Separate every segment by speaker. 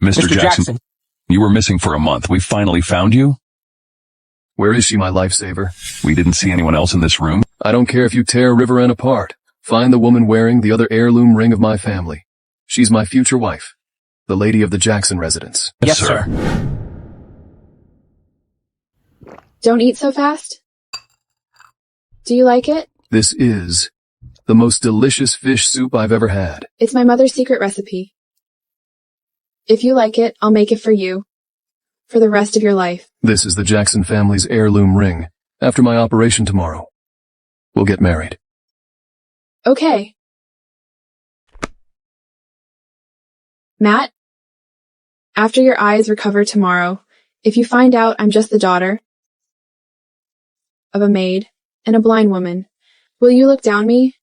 Speaker 1: Mr. Jackson, you were missing for a month. We finally found you.
Speaker 2: Where is she, my lifesaver?
Speaker 1: We didn't see anyone else in this room.
Speaker 2: I don't care if you tear River Ann apart. Find the woman wearing the other heirloom ring of my family. She's my future wife, the lady of the Jackson residence.
Speaker 1: Yes, sir.
Speaker 3: Don't eat so fast. Do you like it?
Speaker 2: This is the most delicious fish soup I've ever had.
Speaker 3: It's my mother's secret recipe. If you like it, I'll make it for you. For the rest of your life.
Speaker 2: This is the Jackson family's heirloom ring. After my operation tomorrow, we'll get married.
Speaker 3: Okay. Matt, after your eyes recover tomorrow, if you find out I'm just the daughter of a maid and a blind woman, will you look down me?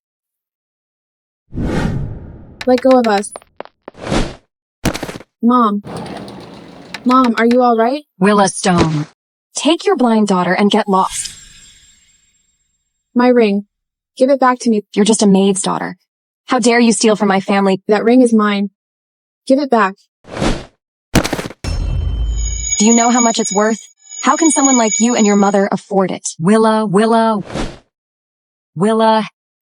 Speaker 3: Let go of us. Mom, are you all right?
Speaker 4: Willa Stone, take your blind daughter and get lost.
Speaker 3: My ring. Give it back to me.
Speaker 4: You're just a maid's daughter. How dare you steal from my family?
Speaker 3: That ring is mine. Give it back.
Speaker 4: Do you know how much it's worth? How can someone like you and your mother afford it? Willa.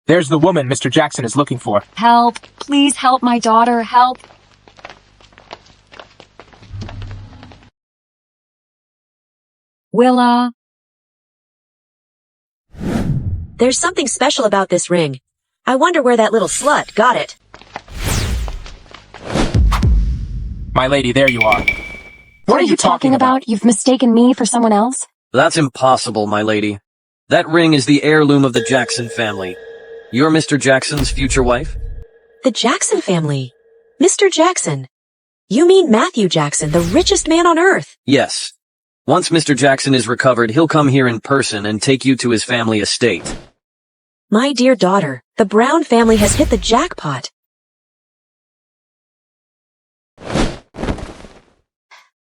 Speaker 5: There's the woman Mr. Jackson is looking for.
Speaker 4: Help. Please help my daughter. Help. Willa.
Speaker 6: There's something special about this ring. I wonder where that little slut got it.
Speaker 5: My lady, there you are.
Speaker 4: What are you talking about? You've mistaken me for someone else?
Speaker 7: That's impossible, my lady. That ring is the heirloom of the Jackson family. You're Mr. Jackson's future wife?
Speaker 6: The Jackson family. Mr. Jackson. You mean Matthew Jackson, the richest man on earth?
Speaker 7: Yes. Once Mr. Jackson is recovered, he'll come here in person and take you to his family estate.
Speaker 6: My dear daughter, the Brown family has hit the jackpot.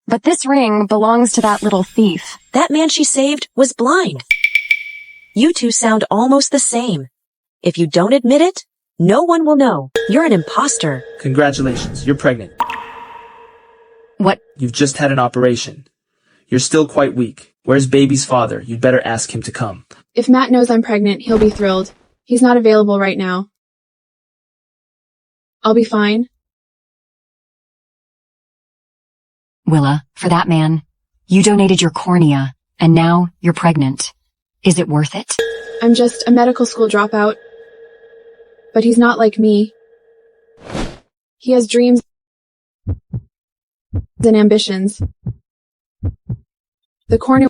Speaker 4: But this ring belongs to that little thief.
Speaker 6: That man she saved was blind. You two sound almost the same. If you don't admit it, no one will know. You're an imposter.
Speaker 8: Congratulations, you're pregnant.
Speaker 4: What?
Speaker 8: You've just had an operation. You're still quite weak. Where's baby's father? You'd better ask him to come.
Speaker 3: If Matt knows I'm pregnant, he'll be thrilled. He's not available right now. I'll be fine.
Speaker 4: Willa, for that man, you donated your cornea, and now you're pregnant. Is it worth it?
Speaker 3: I'm just a medical school dropout. But he's not like me. He has dreams and ambitions. The cornea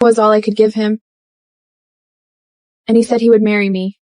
Speaker 3: was all I could give him. And he said he would marry me.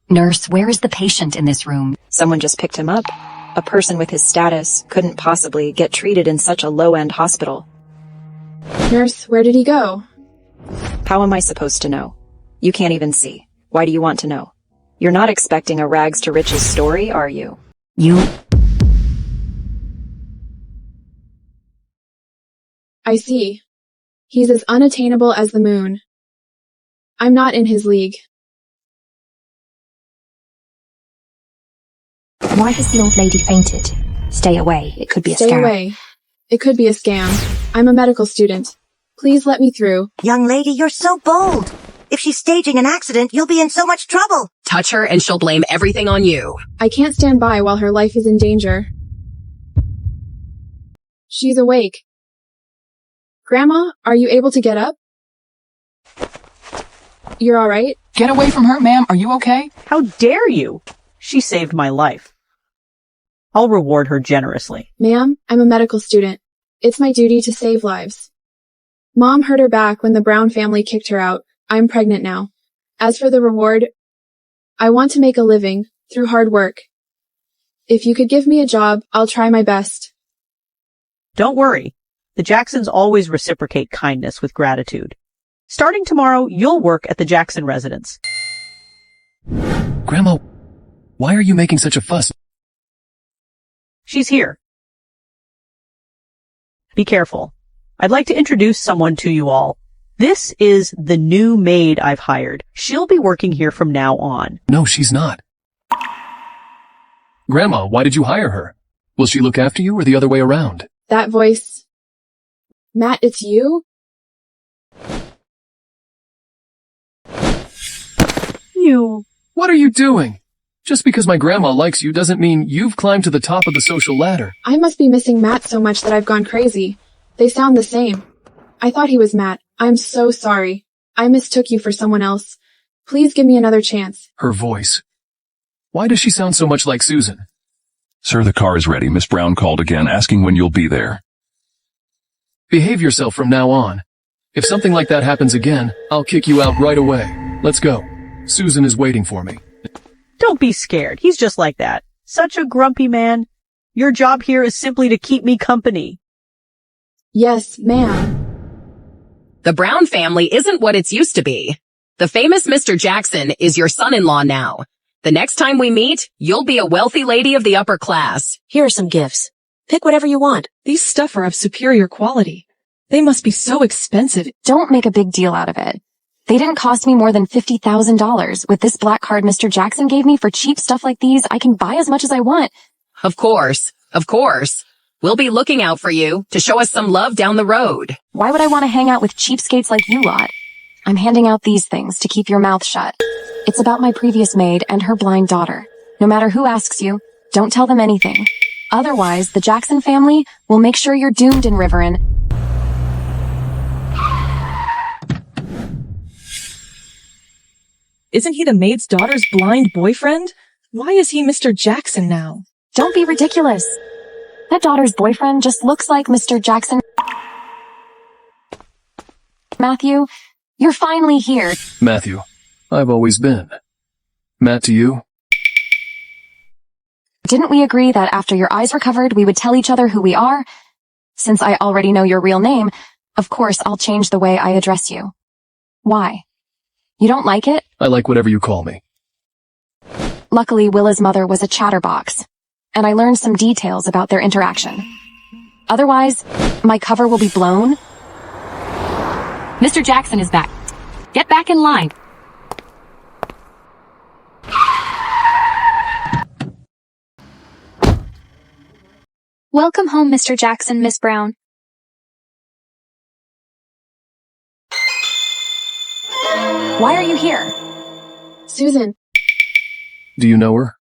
Speaker 4: Nurse, where is the patient in this room?
Speaker 9: Someone just picked him up. A person with his status couldn't possibly get treated in such a low-end hospital.
Speaker 3: Nurse, where did he go?
Speaker 9: How am I supposed to know? You can't even see. Why do you want to know? You're not expecting a rags to riches story, are you?
Speaker 3: I see. He's as unattainable as the moon. I'm not in his league.
Speaker 10: Why has the old lady fainted? Stay away. It could be a scam.
Speaker 3: Stay away. It could be a scam. I'm a medical student. Please let me through.
Speaker 11: Young lady, you're so bold. If she's staging an accident, you'll be in so much trouble.
Speaker 12: Touch her and she'll blame everything on you.
Speaker 3: I can't stand by while her life is in danger. She's awake. Grandma, are you able to get up? You're all right?
Speaker 13: Get away from her, ma'am. Are you okay?
Speaker 14: How dare you? She saved my life. I'll reward her generously.
Speaker 3: Ma'am, I'm a medical student. It's my duty to save lives. Mom hurt her back when the Brown family kicked her out. I'm pregnant now. As for the reward, I want to make a living through hard work. If you could give me a job, I'll try my best.
Speaker 14: Don't worry. The Jacksons always reciprocate kindness with gratitude. Starting tomorrow, you'll work at the Jackson residence.
Speaker 2: Grandma, why are you making such a fuss?
Speaker 14: She's here. Be careful. I'd like to introduce someone to you all. This is the new maid I've hired. She'll be working here from now on.
Speaker 2: No, she's not. Grandma, why did you hire her? Will she look after you or the other way around?
Speaker 3: That voice. Matt, it's you?
Speaker 14: You.
Speaker 2: What are you doing? Just because my grandma likes you doesn't mean you've climbed to the top of the social ladder.
Speaker 3: I must be missing Matt so much that I've gone crazy. They sound the same. I thought he was Matt. I'm so sorry. I mistook you for someone else. Please give me another chance.
Speaker 2: Her voice. Why does she sound so much like Susan?
Speaker 1: Sir, the car is ready. Miss Brown called again, asking when you'll be there.
Speaker 2: Behave yourself from now on. If something like that happens again, I'll kick you out right away. Let's go. Susan is waiting for me.
Speaker 14: Don't be scared. He's just like that. Such a grumpy man. Your job here is simply to keep me company.
Speaker 3: Yes, ma'am.
Speaker 12: The Brown family isn't what it's used to be. The famous Mr. Jackson is your son-in-law now. The next time we meet, you'll be a wealthy lady of the upper class.
Speaker 6: Here are some gifts. Pick whatever you want.
Speaker 15: These stuff are of superior quality. They must be so expensive.
Speaker 4: Don't make a big deal out of it. They didn't cost me more than $50,000. With this black card Mr. Jackson gave me for cheap stuff like these, I can buy as much as I want.
Speaker 12: Of course. Of course. We'll be looking out for you to show us some love down the road.
Speaker 4: Why would I want to hang out with cheapskates like you lot? I'm handing out these things to keep your mouth shut. It's about my previous maid and her blind daughter. No matter who asks you, don't tell them anything. Otherwise, the Jackson family will make sure you're doomed in Riverin.
Speaker 15: Isn't he the maid's daughter's blind boyfriend? Why is he Mr. Jackson now?
Speaker 4: Don't be ridiculous. That daughter's boyfriend just looks like Mr. Jackson. Matthew, you're finally here.
Speaker 2: Matthew, I've always been. Matt to you?
Speaker 4: Didn't we agree that after your eyes recovered, we would tell each other who we are? Since I already know your real name, of course I'll change the way I address you. Why? You don't like it?
Speaker 2: I like whatever you call me.
Speaker 4: Luckily, Willa's mother was a chatterbox, and I learned some details about their interaction. Otherwise, my cover will be blown. Mr. Jackson is back. Get back in line.
Speaker 16: Welcome home, Mr. Jackson, Miss Brown.
Speaker 4: Why are you here?
Speaker 3: Susan.
Speaker 2: Do you know her?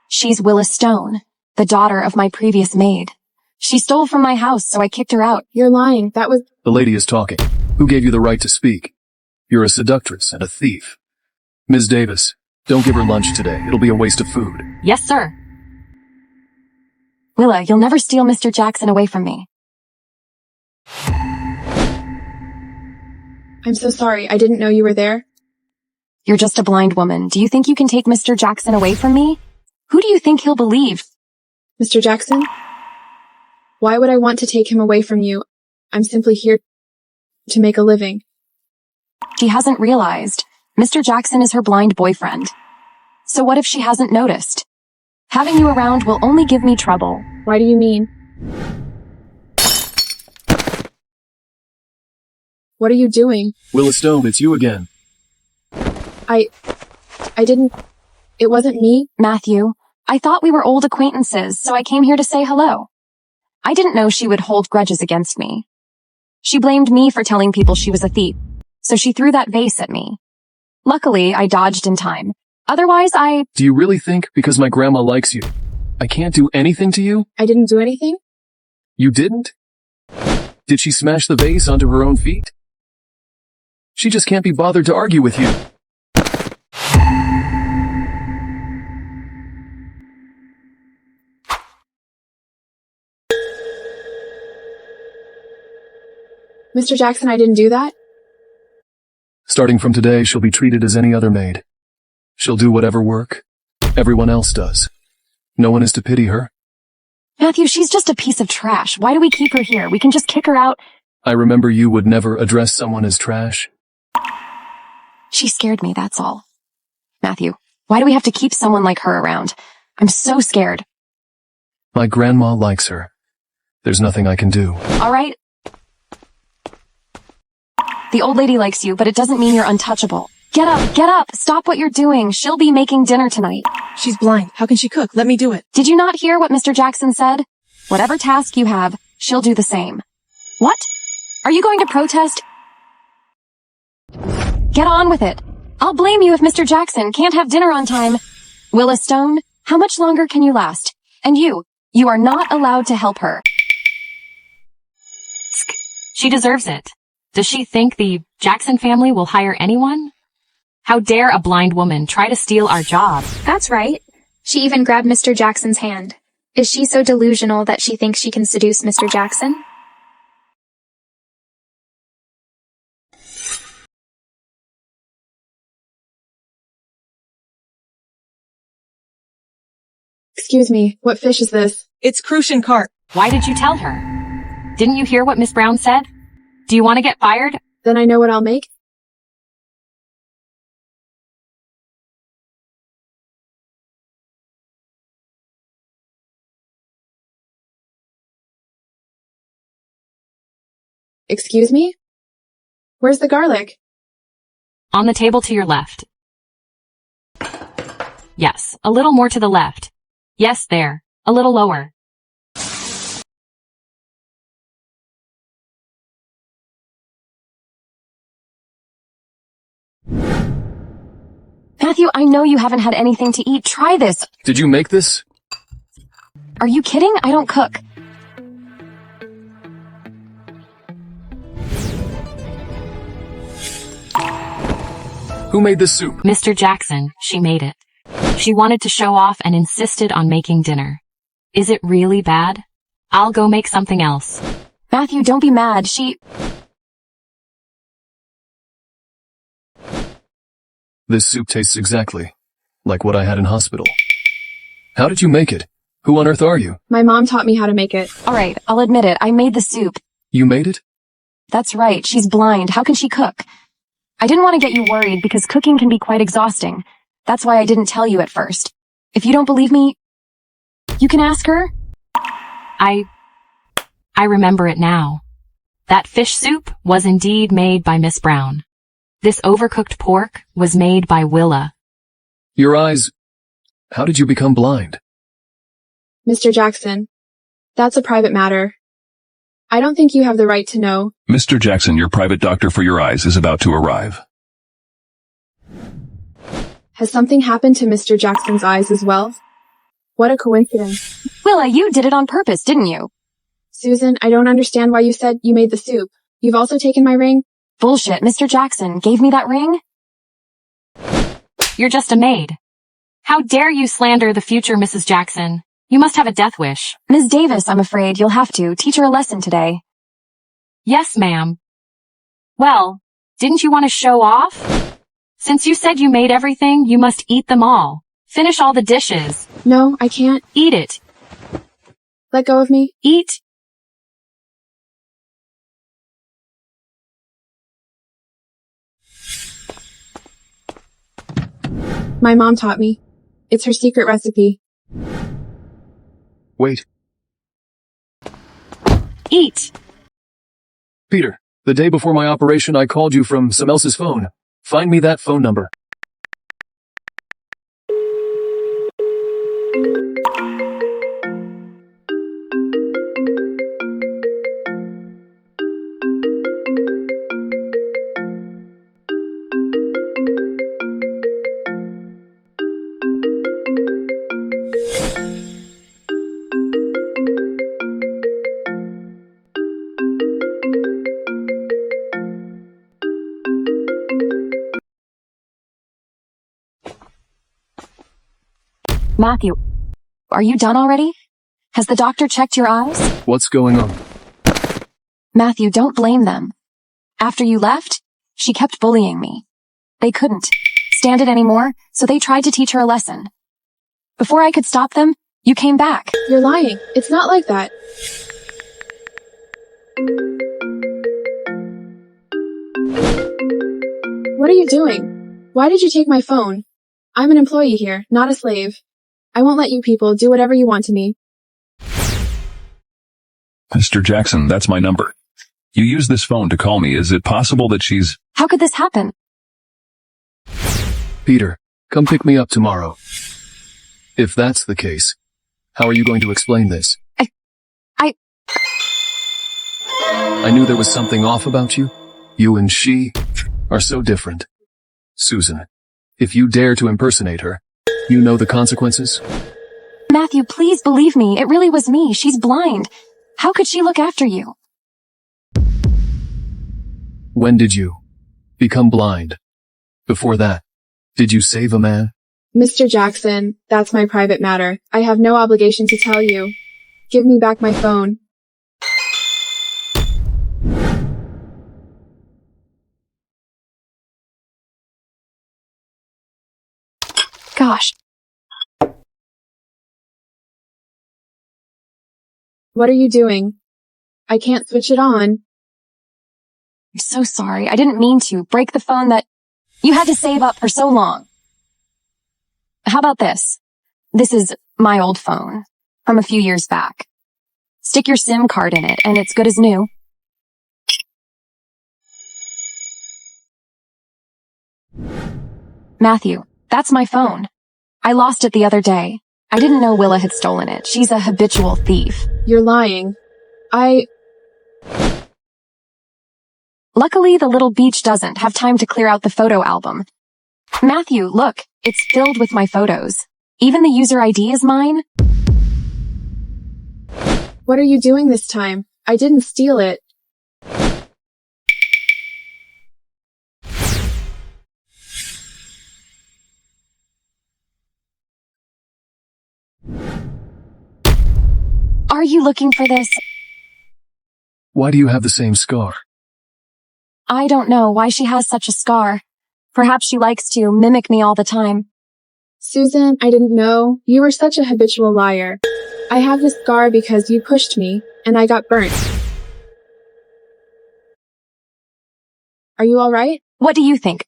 Speaker 4: She's Willa Stone, the daughter of my previous maid. She stole from my house, so I kicked her out.
Speaker 3: You're lying. That was...
Speaker 2: The lady is talking. Who gave you the right to speak? You're a seductress and a thief. Ms. Davis, don't give her lunch today. It'll be a waste of food.
Speaker 4: Yes, sir. Willa, you'll never steal Mr. Jackson away from me.
Speaker 3: I'm so sorry. I didn't know you were there.
Speaker 4: You're just a blind woman. Do you think you can take Mr. Jackson away from me? Who do you think he'll believe?
Speaker 3: Mr. Jackson? Why would I want to take him away from you? I'm simply here to make a living.
Speaker 4: She hasn't realized. Mr. Jackson is her blind boyfriend. So what if she hasn't noticed? Having you around will only give me trouble.
Speaker 3: Why do you mean? What are you doing?
Speaker 2: Willa Stone, it's you again.
Speaker 3: I didn't... It wasn't me.
Speaker 4: Matthew, I thought we were old acquaintances, so I came here to say hello. I didn't know she would hold grudges against me. She blamed me for telling people she was a thief, so she threw that vase at me. Luckily, I dodged in time. Otherwise,
Speaker 2: Do you really think because my grandma likes you, I can't do anything to you?
Speaker 3: I didn't do anything?
Speaker 2: You didn't? Did she smash the vase onto her own feet? She just can't be bothered to argue with you.
Speaker 3: Mr. Jackson, I didn't do that?
Speaker 2: Starting from today, she'll be treated as any other maid. She'll do whatever work everyone else does. No one is to pity her?
Speaker 4: Matthew, she's just a piece of trash. Why do we keep her here? We can just kick her out.
Speaker 2: I remember you would never address someone as trash.
Speaker 4: She scared me, that's all. Matthew, why do we have to keep someone like her around? I'm so scared.
Speaker 2: My grandma likes her. There's nothing I can do.
Speaker 4: All right. The old lady likes you, but it doesn't mean you're untouchable. Get up, get up. Stop what you're doing. She'll be making dinner tonight.
Speaker 15: She's blind. How can she cook? Let me do it.
Speaker 4: Did you not hear what Mr. Jackson said? Whatever task you have, she'll do the same. What? Are you going to protest? Get on with it. I'll blame you if Mr. Jackson can't have dinner on time. Willa Stone, how much longer can you last? And you are not allowed to help her.
Speaker 12: She deserves it. Does she think the Jackson family will hire anyone? How dare a blind woman try to steal our job?
Speaker 16: That's right. She even grabbed Mr. Jackson's hand. Is she so delusional that she thinks she can seduce Mr. Jackson?
Speaker 3: Excuse me, what fish is this?
Speaker 15: It's Crucian carp.
Speaker 12: Why did you tell her? Didn't you hear what Miss Brown said? Do you want to get fired?
Speaker 3: Then I know what I'll make. Excuse me? Where's the garlic?
Speaker 12: On the table to your left. Yes, a little more to the left. Yes, there. A little lower.
Speaker 4: Matthew, I know you haven't had anything to eat. Try this.
Speaker 2: Did you make this?
Speaker 4: Are you kidding? I don't cook.
Speaker 2: Who made this soup?
Speaker 12: Mr. Jackson, she made it. She wanted to show off and insisted on making dinner. Is it really bad? I'll go make something else.
Speaker 4: Matthew, don't be mad.
Speaker 2: This soup tastes exactly like what I had in hospital. How did you make it? Who on earth are you?
Speaker 3: My mom taught me how to make it.
Speaker 4: All right, I'll admit it. I made the soup.
Speaker 2: You made it?
Speaker 4: That's right. She's blind. How can she cook? I didn't want to get you worried because cooking can be quite exhausting. That's why I didn't tell you at first. If you don't believe me, you can ask her.
Speaker 12: I remember it now. That fish soup was indeed made by Miss Brown. This overcooked pork was made by Willa.
Speaker 2: Your eyes... How did you become blind?
Speaker 3: Mr. Jackson, that's a private matter. I don't think you have the right to know.
Speaker 1: Mr. Jackson, your private doctor for your eyes is about to arrive.
Speaker 3: Has something happened to Mr. Jackson's eyes as well? What a coincidence.
Speaker 4: Willa, you did it on purpose, didn't you?
Speaker 3: Susan, I don't understand why you said you made the soup. You've also taken my ring?
Speaker 4: Bullshit. Mr. Jackson gave me that ring?
Speaker 12: You're just a maid. How dare you slander the future Mrs. Jackson? You must have a death wish.
Speaker 4: Ms. Davis, I'm afraid you'll have to teach her a lesson today.
Speaker 12: Yes, ma'am. Well, didn't you want to show off? Since you said you made everything, you must eat them all. Finish all the dishes.
Speaker 3: No, I can't.
Speaker 12: Eat it.
Speaker 3: Let go of me.
Speaker 12: Eat.
Speaker 3: My mom taught me. It's her secret recipe.
Speaker 2: Wait.
Speaker 12: Eat.
Speaker 2: Peter, the day before my operation I called you from some else's phone. Find me that phone number.
Speaker 4: Matthew, are you done already? Has the doctor checked your eyes?
Speaker 2: What's going on?
Speaker 4: Matthew, don't blame them. After you left, she kept bullying me. They couldn't stand it anymore, so they tried to teach her a lesson. Before I could stop them, You came back.
Speaker 3: You're lying. It's not like that. What are you doing? Why did you take my phone? I'm an employee here, not a slave. I won't let you people do whatever you want to me.
Speaker 1: Mr. Jackson, that's my number. You use this phone to call me. Is it possible that she's...
Speaker 4: How could this happen?
Speaker 2: Peter, come pick me up tomorrow. If that's the case, how are you going to explain this? I knew there was something off about you. You and she are so different. Susan, if you dare to impersonate her, you know the consequences?
Speaker 4: Matthew, please believe me. It really was me. She's blind. How could she look after you?
Speaker 2: When did you become blind? Before that, did you save a man?
Speaker 3: Mr. Jackson, that's my private matter. I have no obligation to tell you. Give me back my phone.
Speaker 4: Gosh.
Speaker 3: What are you doing? I can't switch it on.
Speaker 4: I'm so sorry. I didn't mean to break the phone that you had to save up for so long. How about this? This is my old phone from a few years back. Stick your SIM card in it and it's good as new. Matthew, that's my phone. I lost it the other day. I didn't know Willa had stolen it. She's a habitual thief.
Speaker 3: You're lying.
Speaker 4: Luckily, the little beach doesn't have time to clear out the photo album. Matthew, look, it's filled with my photos. Even the user ID is mine.
Speaker 3: What are you doing this time? I didn't steal it.
Speaker 4: Are you looking for this?
Speaker 2: Why do you have the same scar?
Speaker 4: I don't know why she has such a scar. Perhaps she likes to mimic me all the time.
Speaker 3: Susan, I didn't know. You were such a habitual liar. I have this scar because you pushed me, and I got burnt. Are you all right?
Speaker 4: What do you think?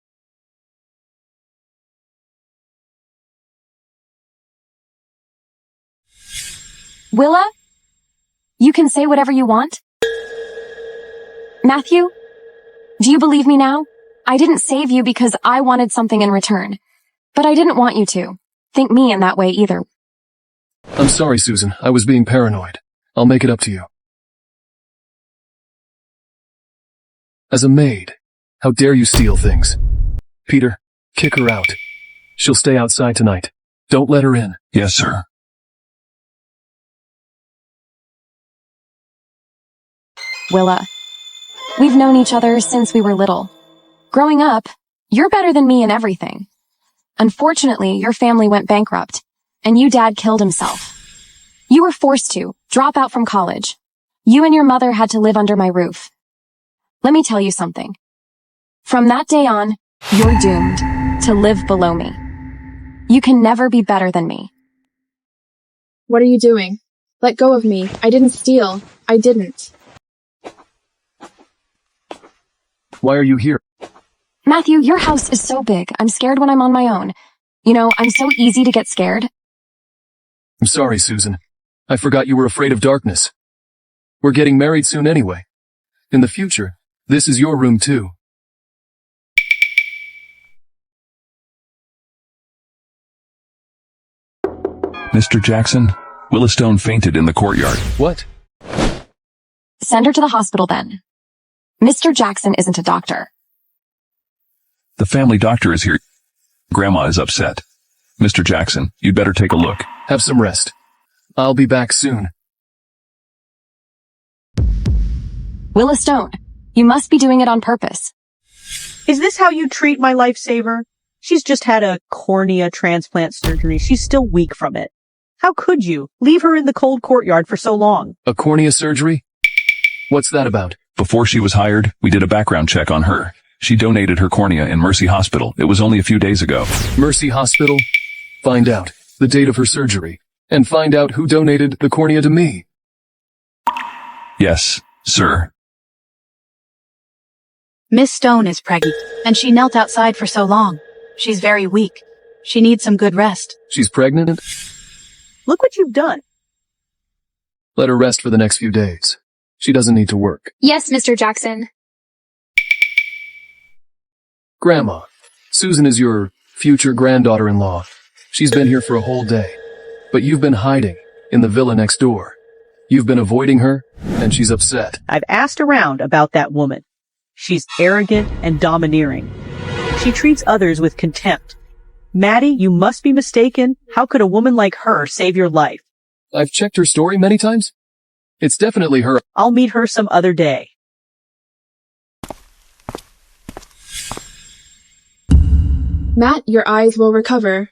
Speaker 4: Willa? You can say whatever you want? Matthew? Do you believe me now? I didn't save you because I wanted something in return. But I didn't want you to think me in that way either.
Speaker 2: I'm sorry, Susan. I was being paranoid. I'll make it up to you. As a maid, how dare you steal things? Peter, kick her out. She'll stay outside tonight. Don't let her in.
Speaker 1: Yes, sir.
Speaker 4: Willa, we've known each other since we were little. Growing up, you're better than me in everything. Unfortunately, your family went bankrupt, and Dad killed himself. You were forced to drop out from college. You and your mother had to live under my roof. Let me tell you something. From that day on, you're doomed to live below me. You can never be better than me.
Speaker 3: What are you doing? Let go of me. I didn't steal. I didn't.
Speaker 2: Why are you here?
Speaker 4: Matthew, your house is so big. I'm scared when I'm on my own. You know, I'm so easy to get scared.
Speaker 2: I'm sorry, Susan. I forgot you were afraid of darkness. We're getting married soon anyway. In the future, this is your room too.
Speaker 1: Mr. Jackson, Willa Stone fainted in the courtyard.
Speaker 2: What?
Speaker 4: Send her to the hospital then. Mr. Jackson isn't a doctor.
Speaker 1: The family doctor is here. Grandma is upset. Mr. Jackson, you'd better take a look.
Speaker 2: Have some rest. I'll be back soon.
Speaker 4: Willa Stone, you must be doing it on purpose.
Speaker 14: Is this how you treat my lifesaver? She's just had a cornea transplant surgery. She's still weak from it. How could you leave her in the cold courtyard for so long?
Speaker 2: A cornea surgery? What's that about?
Speaker 1: Before she was hired, we did a background check on her. She donated her cornea in Mercy Hospital. It was only a few days ago.
Speaker 2: Mercy Hospital? Find out the date of her surgery and find out who donated the cornea to me.
Speaker 1: Yes, sir.
Speaker 17: Miss Stone is pregnant, and she knelt outside for so long. She's very weak. She needs some good rest.
Speaker 2: She's pregnant?
Speaker 14: Look what you've done.
Speaker 2: Let her rest for the next few days. She doesn't need to work.
Speaker 16: Yes, Mr. Jackson.
Speaker 2: Grandma, Susan is your future granddaughter-in-law. She's been here for a whole day. But you've been hiding in the villa next door. You've been avoiding her, and she's upset.
Speaker 14: I've asked around about that woman. She's arrogant and domineering. She treats others with contempt. Maddie, you must be mistaken. How could a woman like her save your life?
Speaker 2: I've checked her story many times. It's definitely her.
Speaker 14: I'll meet her some other day.
Speaker 3: Matt, your eyes will recover.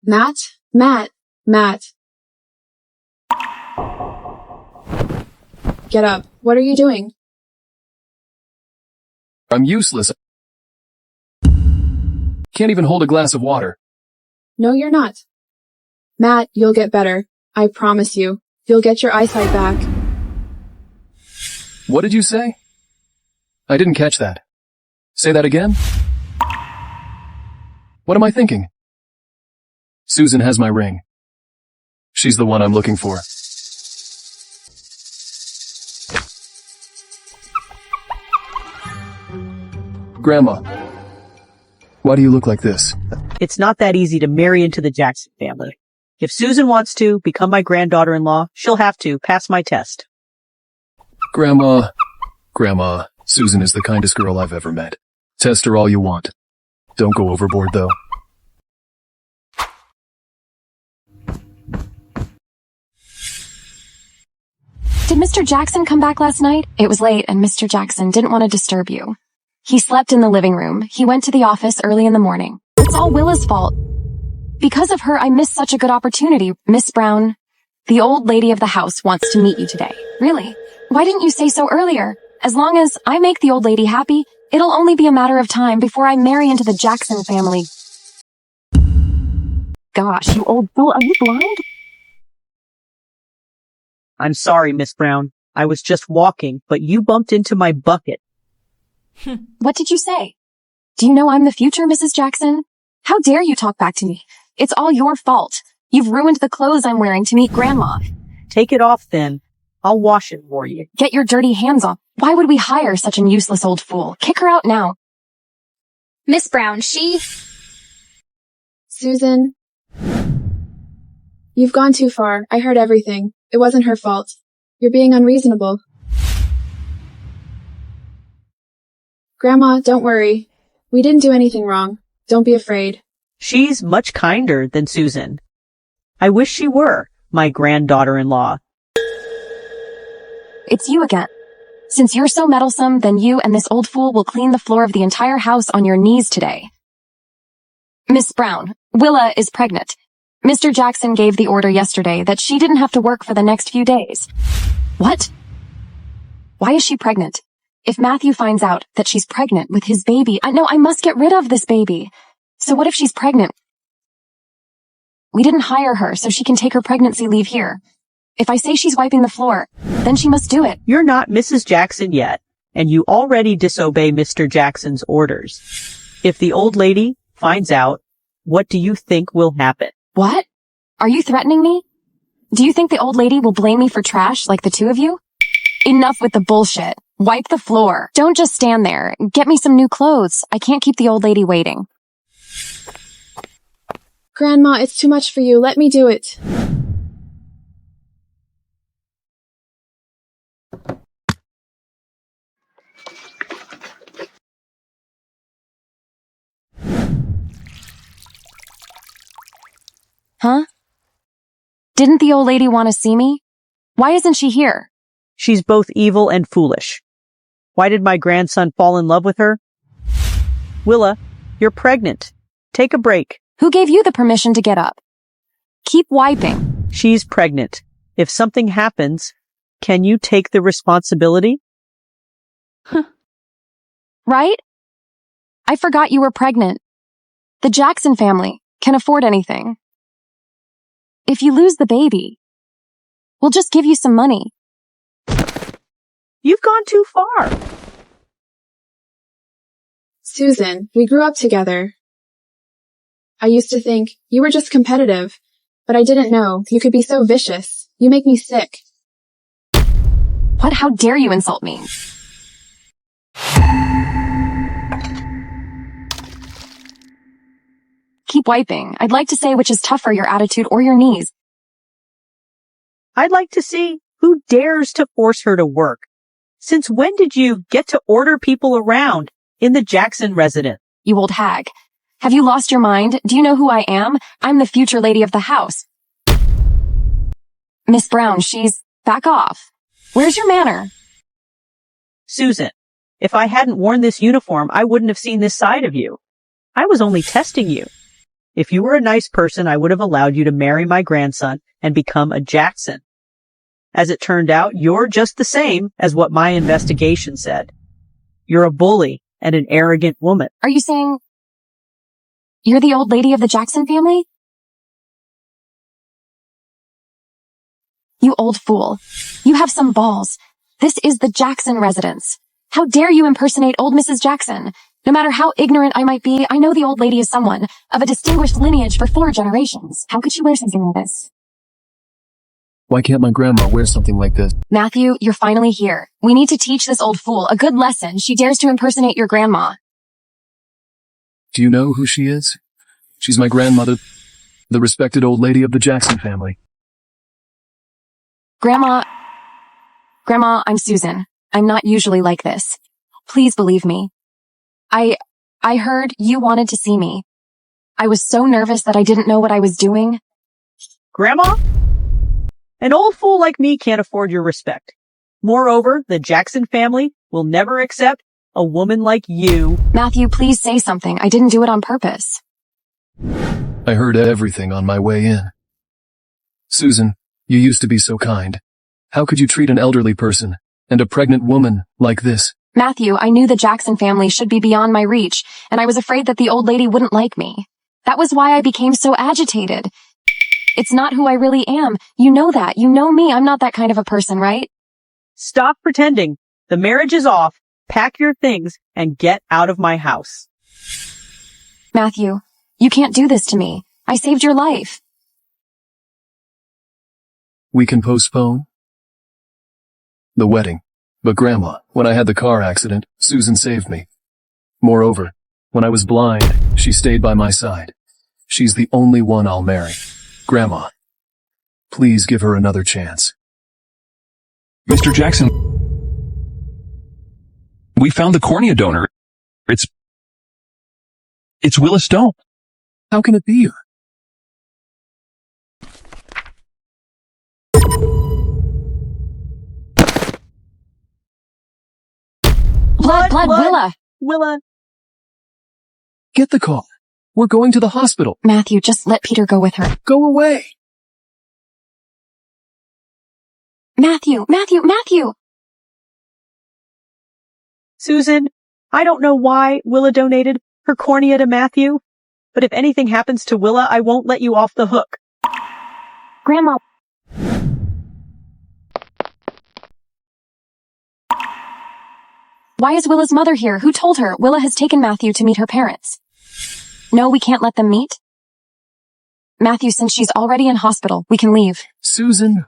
Speaker 3: Matt. Get up. What are you doing?
Speaker 2: I'm useless. Can't even hold a glass of water.
Speaker 3: No, you're not. Matt, you'll get better. I promise you. You'll get your eyesight back.
Speaker 2: What did you say? I didn't catch that. Say that again? What am I thinking? Susan has my ring. She's the one I'm looking for. Grandma, why do you look like this?
Speaker 14: It's not that easy to marry into the Jackson family. If Susan wants to become my granddaughter-in-law, she'll have to pass my test.
Speaker 2: Grandma, Susan is the kindest girl I've ever met. Test her all you want. Don't go overboard, though.
Speaker 4: Did Mr. Jackson come back last night? It was late and Mr. Jackson didn't want to disturb you. He slept in the living room. He went to the office early in the morning. It's all Willa's fault. Because of her, I missed such a good opportunity. Miss Brown, the old lady of the house wants to meet you today. Really? Why didn't you say so earlier? As long as I make the old lady happy, it'll only be a matter of time before I marry into the Jackson family. Gosh, you old fool, are you blind?
Speaker 14: I'm sorry, Miss Brown. I was just walking, but you bumped into my bucket.
Speaker 4: What did you say? Do you know I'm the future, Mrs. Jackson? How dare you talk back to me? It's all your fault. You've ruined the clothes I'm wearing to meet Grandma.
Speaker 14: Take it off, then. I'll wash it for you.
Speaker 4: Get your dirty hands off. Why would we hire such an useless old fool? Kick her out now.
Speaker 16: Miss Brown,
Speaker 3: Susan. You've gone too far. I heard everything. It wasn't her fault. You're being unreasonable. Grandma, don't worry. We didn't do anything wrong. Don't be afraid.
Speaker 14: She's much kinder than Susan. I wish she were my granddaughter-in-law.
Speaker 4: It's you again. Since you're so meddlesome, then you and this old fool will clean the floor of the entire house on your knees today. Miss Brown, Willa is pregnant. Mr. Jackson gave the order yesterday that she didn't have to work for the next few days. What? Why is she pregnant? If Matthew finds out that she's pregnant with his baby, I must get rid of this baby. So what if she's pregnant? We didn't hire her so she can take her pregnancy leave here. If I say she's wiping the floor, then she must do it.
Speaker 14: You're not Mrs. Jackson yet, and you already disobey Mr. Jackson's orders. If the old lady finds out, what do you think will happen?
Speaker 4: What? Are you threatening me? Do you think the old lady will blame me for trash like the two of you? Enough with the bullshit. Wipe the floor. Don't just stand there. Get me some new clothes. I can't keep the old lady waiting.
Speaker 3: Grandma, it's too much for you. Let me do it.
Speaker 4: Huh? Didn't the old lady want to see me? Why isn't she here?
Speaker 14: She's both evil and foolish. Why did my grandson fall in love with her? Willa, you're pregnant. Take a break.
Speaker 4: Who gave you the permission to get up? Keep wiping.
Speaker 14: She's pregnant. If something happens, can you take the responsibility?
Speaker 4: Right? I forgot you were pregnant. The Jackson family can afford anything. If you lose the baby, we'll just give you some money.
Speaker 14: You've gone too far.
Speaker 3: Susan, we grew up together. I used to think you were just competitive, but I didn't know you could be so vicious. You make me sick.
Speaker 4: What? How dare you insult me? Keep wiping. I'd like to say which is tougher, your attitude or your knees.
Speaker 14: I'd like to see who dares to force her to work. Since when did you get to order people around in the Jackson residence?
Speaker 4: You old hag. Have you lost your mind? Do you know who I am? I'm the future lady of the house. Miss Brown, she's... Back off. Where's your manner?
Speaker 14: Susan, if I hadn't worn this uniform, I wouldn't have seen this side of you. I was only testing you. If you were a nice person, I would have allowed you to marry my grandson and become a Jackson. As it turned out, you're just the same as what my investigation said. You're a bully and an arrogant woman.
Speaker 4: Are you saying you're the old lady of the Jackson family? You old fool. You have some balls. This is the Jackson residence. How dare you impersonate old Mrs. Jackson? No matter how ignorant I might be, I know the old lady is someone of a distinguished lineage for 4 generations. How could she wear something like this?
Speaker 2: Why can't my grandma wear something like this?
Speaker 4: Matthew, you're finally here. We need to teach this old fool a good lesson. She dares to impersonate your grandma.
Speaker 2: Do you know who she is? She's my grandmother, the respected old lady of the Jackson family.
Speaker 4: Grandma, I'm Susan. I'm not usually like this. Please believe me. I heard you wanted to see me. I was so nervous that I didn't know what I was doing.
Speaker 14: Grandma? An old fool like me can't afford your respect. Moreover, the Jackson family will never accept a woman like you.
Speaker 4: Matthew, please say something. I didn't do it on purpose.
Speaker 2: I heard everything on my way in. Susan, you used to be so kind. How could you treat an elderly person and a pregnant woman like this?
Speaker 4: Matthew, I knew the Jackson family should be beyond my reach, and I was afraid that the old lady wouldn't like me. That was why I became so agitated. It's not who I really am. You know that. You know me. I'm not that kind of a person, right?
Speaker 14: Stop pretending. The marriage is off. Pack your things and get out of my house.
Speaker 4: Matthew, you can't do this to me. I saved your life.
Speaker 2: We can postpone the wedding. But Grandma, when I had the car accident, Susan saved me. Moreover, when I was blind, she stayed by my side. She's the only one I'll marry. Grandma, please give her another chance.
Speaker 1: Mr. Jackson, we found the cornea donor. It's Willa Stone.
Speaker 2: How can it be her?
Speaker 4: Blood, Willa.
Speaker 14: Willa.
Speaker 2: Get the car. We're going to the hospital.
Speaker 4: Matthew, just let Peter go with her.
Speaker 2: Go away.
Speaker 4: Matthew.
Speaker 14: Susan, I don't know why Willa donated her cornea to Matthew, but if anything happens to Willa, I won't let you off the hook.
Speaker 4: Grandma. Why is Willa's mother here? Who told her? Willa has taken Matthew to meet her parents. No, we can't let them meet. Matthew, since she's already in hospital, we can leave.
Speaker 2: Susan,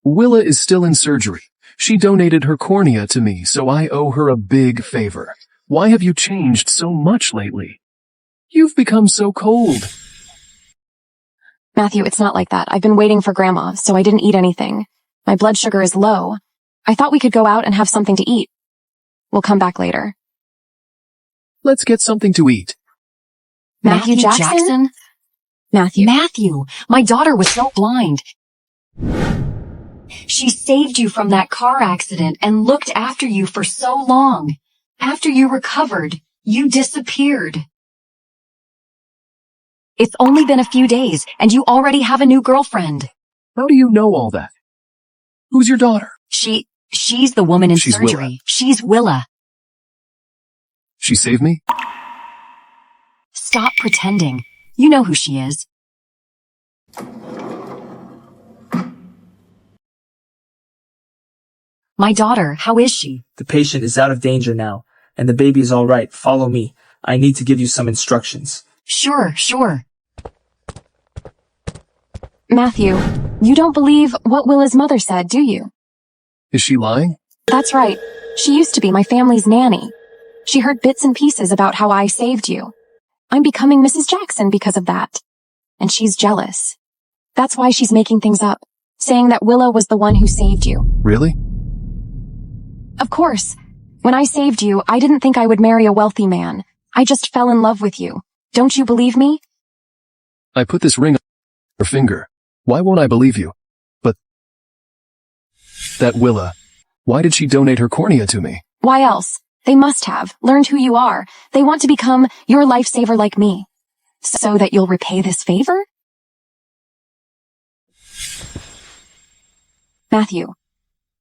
Speaker 2: Willa is still in surgery. She donated her cornea to me, so I owe her a big favor. Why have you changed so much lately? You've become so cold.
Speaker 4: Matthew, it's not like that. I've been waiting for Grandma, so I didn't eat anything. My blood sugar is low. I thought we could go out and have something to eat. We'll come back later.
Speaker 2: Let's get something to eat.
Speaker 4: Matthew Jackson?
Speaker 6: Matthew, my daughter was so blind. She saved you from that car accident and looked after you for so long. After you recovered, you disappeared.
Speaker 4: It's only been a few days, and you already have a new girlfriend.
Speaker 2: How do you know all that? Who's your daughter?
Speaker 6: She's the woman in
Speaker 2: She's
Speaker 6: surgery.
Speaker 2: Willa.
Speaker 6: She's Willa.
Speaker 2: She saved me?
Speaker 4: Stop pretending. You know who she is. My daughter, how is she?
Speaker 8: The patient is out of danger now, and the baby is all right. Follow me. I need to give you some instructions.
Speaker 4: Sure. Matthew, you don't believe what Willa's mother said, do you?
Speaker 2: Is she lying?
Speaker 4: That's right. She used to be my family's nanny. She heard bits and pieces about how I saved you. I'm becoming Mrs. Jackson because of that. And she's jealous. That's why she's making things up, saying that Willa was the one who saved you.
Speaker 2: Really?
Speaker 4: Of course. When I saved you, I didn't think I would marry a wealthy man. I just fell in love with you. Don't you believe me?
Speaker 2: I put this ring on her finger. Why won't I believe you? But that Willa, why did she donate her cornea to me?
Speaker 4: Why else? They must have learned who you are. They want to become your lifesaver like me. So that you'll repay this favor? Matthew,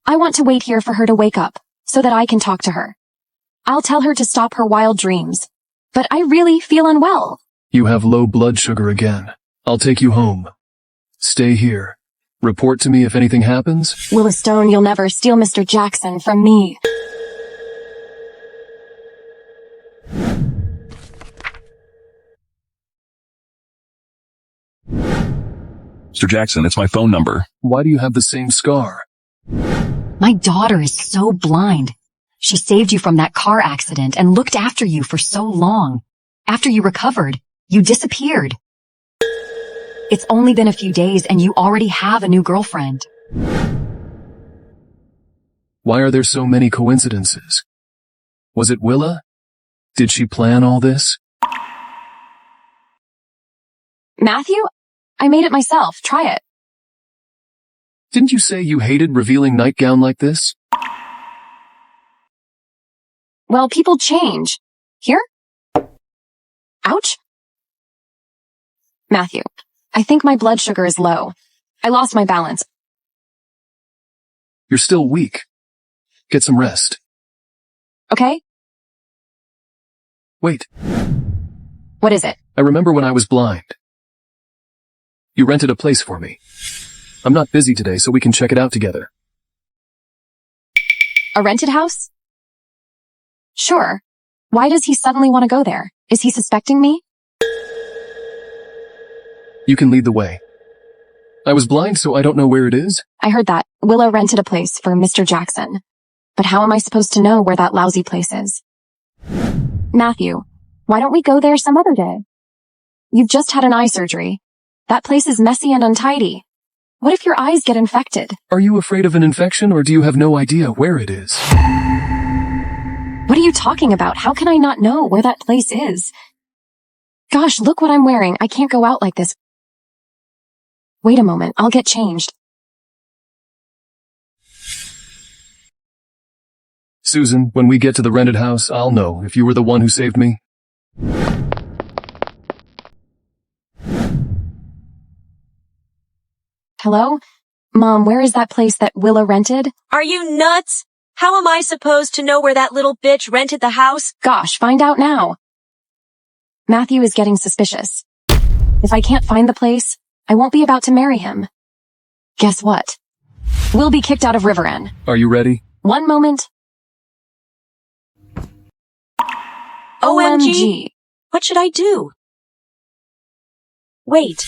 Speaker 4: I want to wait here for her to wake up so that I can talk to her. I'll tell her to stop her wild dreams. But I really feel unwell.
Speaker 2: You have low blood sugar again. I'll take you home. Stay here. Report to me if anything happens.
Speaker 4: Willa Stone, you'll never steal Mr. Jackson from me.
Speaker 1: Mr. Jackson, it's my phone number.
Speaker 2: Why do you have the same scar?
Speaker 4: My daughter is so blind. She saved you from that car accident and looked after you for so long. After you recovered, you disappeared. It's only been a few days and you already have a new girlfriend.
Speaker 2: Why are there so many coincidences? Was it Willa? Did she plan all this?
Speaker 4: Matthew, I made it myself. Try it.
Speaker 2: Didn't you say you hated revealing nightgown like this?
Speaker 4: Well, people change. Here? Ouch. Matthew, I think my blood sugar is low. I lost my balance.
Speaker 2: You're still weak. Get some rest.
Speaker 4: Okay?
Speaker 2: Wait.
Speaker 4: What is it?
Speaker 2: I remember when I was blind. You rented a place for me. I'm not busy today, so we can check it out together.
Speaker 4: A rented house? Sure. Why does he suddenly want to go there? Is he suspecting me?
Speaker 2: You can lead the way. I was blind, so I don't know where it is.
Speaker 4: I heard that. Willa rented a place for Mr. Jackson. But how am I supposed to know where that lousy place is? Matthew, why don't we go there some other day? You've just had an eye surgery. That place is messy and untidy. What if your eyes get infected?
Speaker 2: Are you afraid of an infection, or do you have no idea where it is?
Speaker 4: What are you talking about? How can I not know where that place is? Gosh, look what I'm wearing. I can't go out like this. Wait a moment, I'll get changed.
Speaker 2: Susan, when we get to the rented house, I'll know if you were the one who saved me.
Speaker 4: Hello? Mom, where is that place that Willa rented?
Speaker 6: Are you nuts? How am I supposed to know where that little bitch rented the house?
Speaker 4: Gosh, find out now. Matthew is getting suspicious. If I can't find the place, I won't be about to marry him. Guess what? We'll be kicked out of River Inn.
Speaker 2: Are you ready?
Speaker 4: One moment.
Speaker 6: OMG. What should I do? Wait.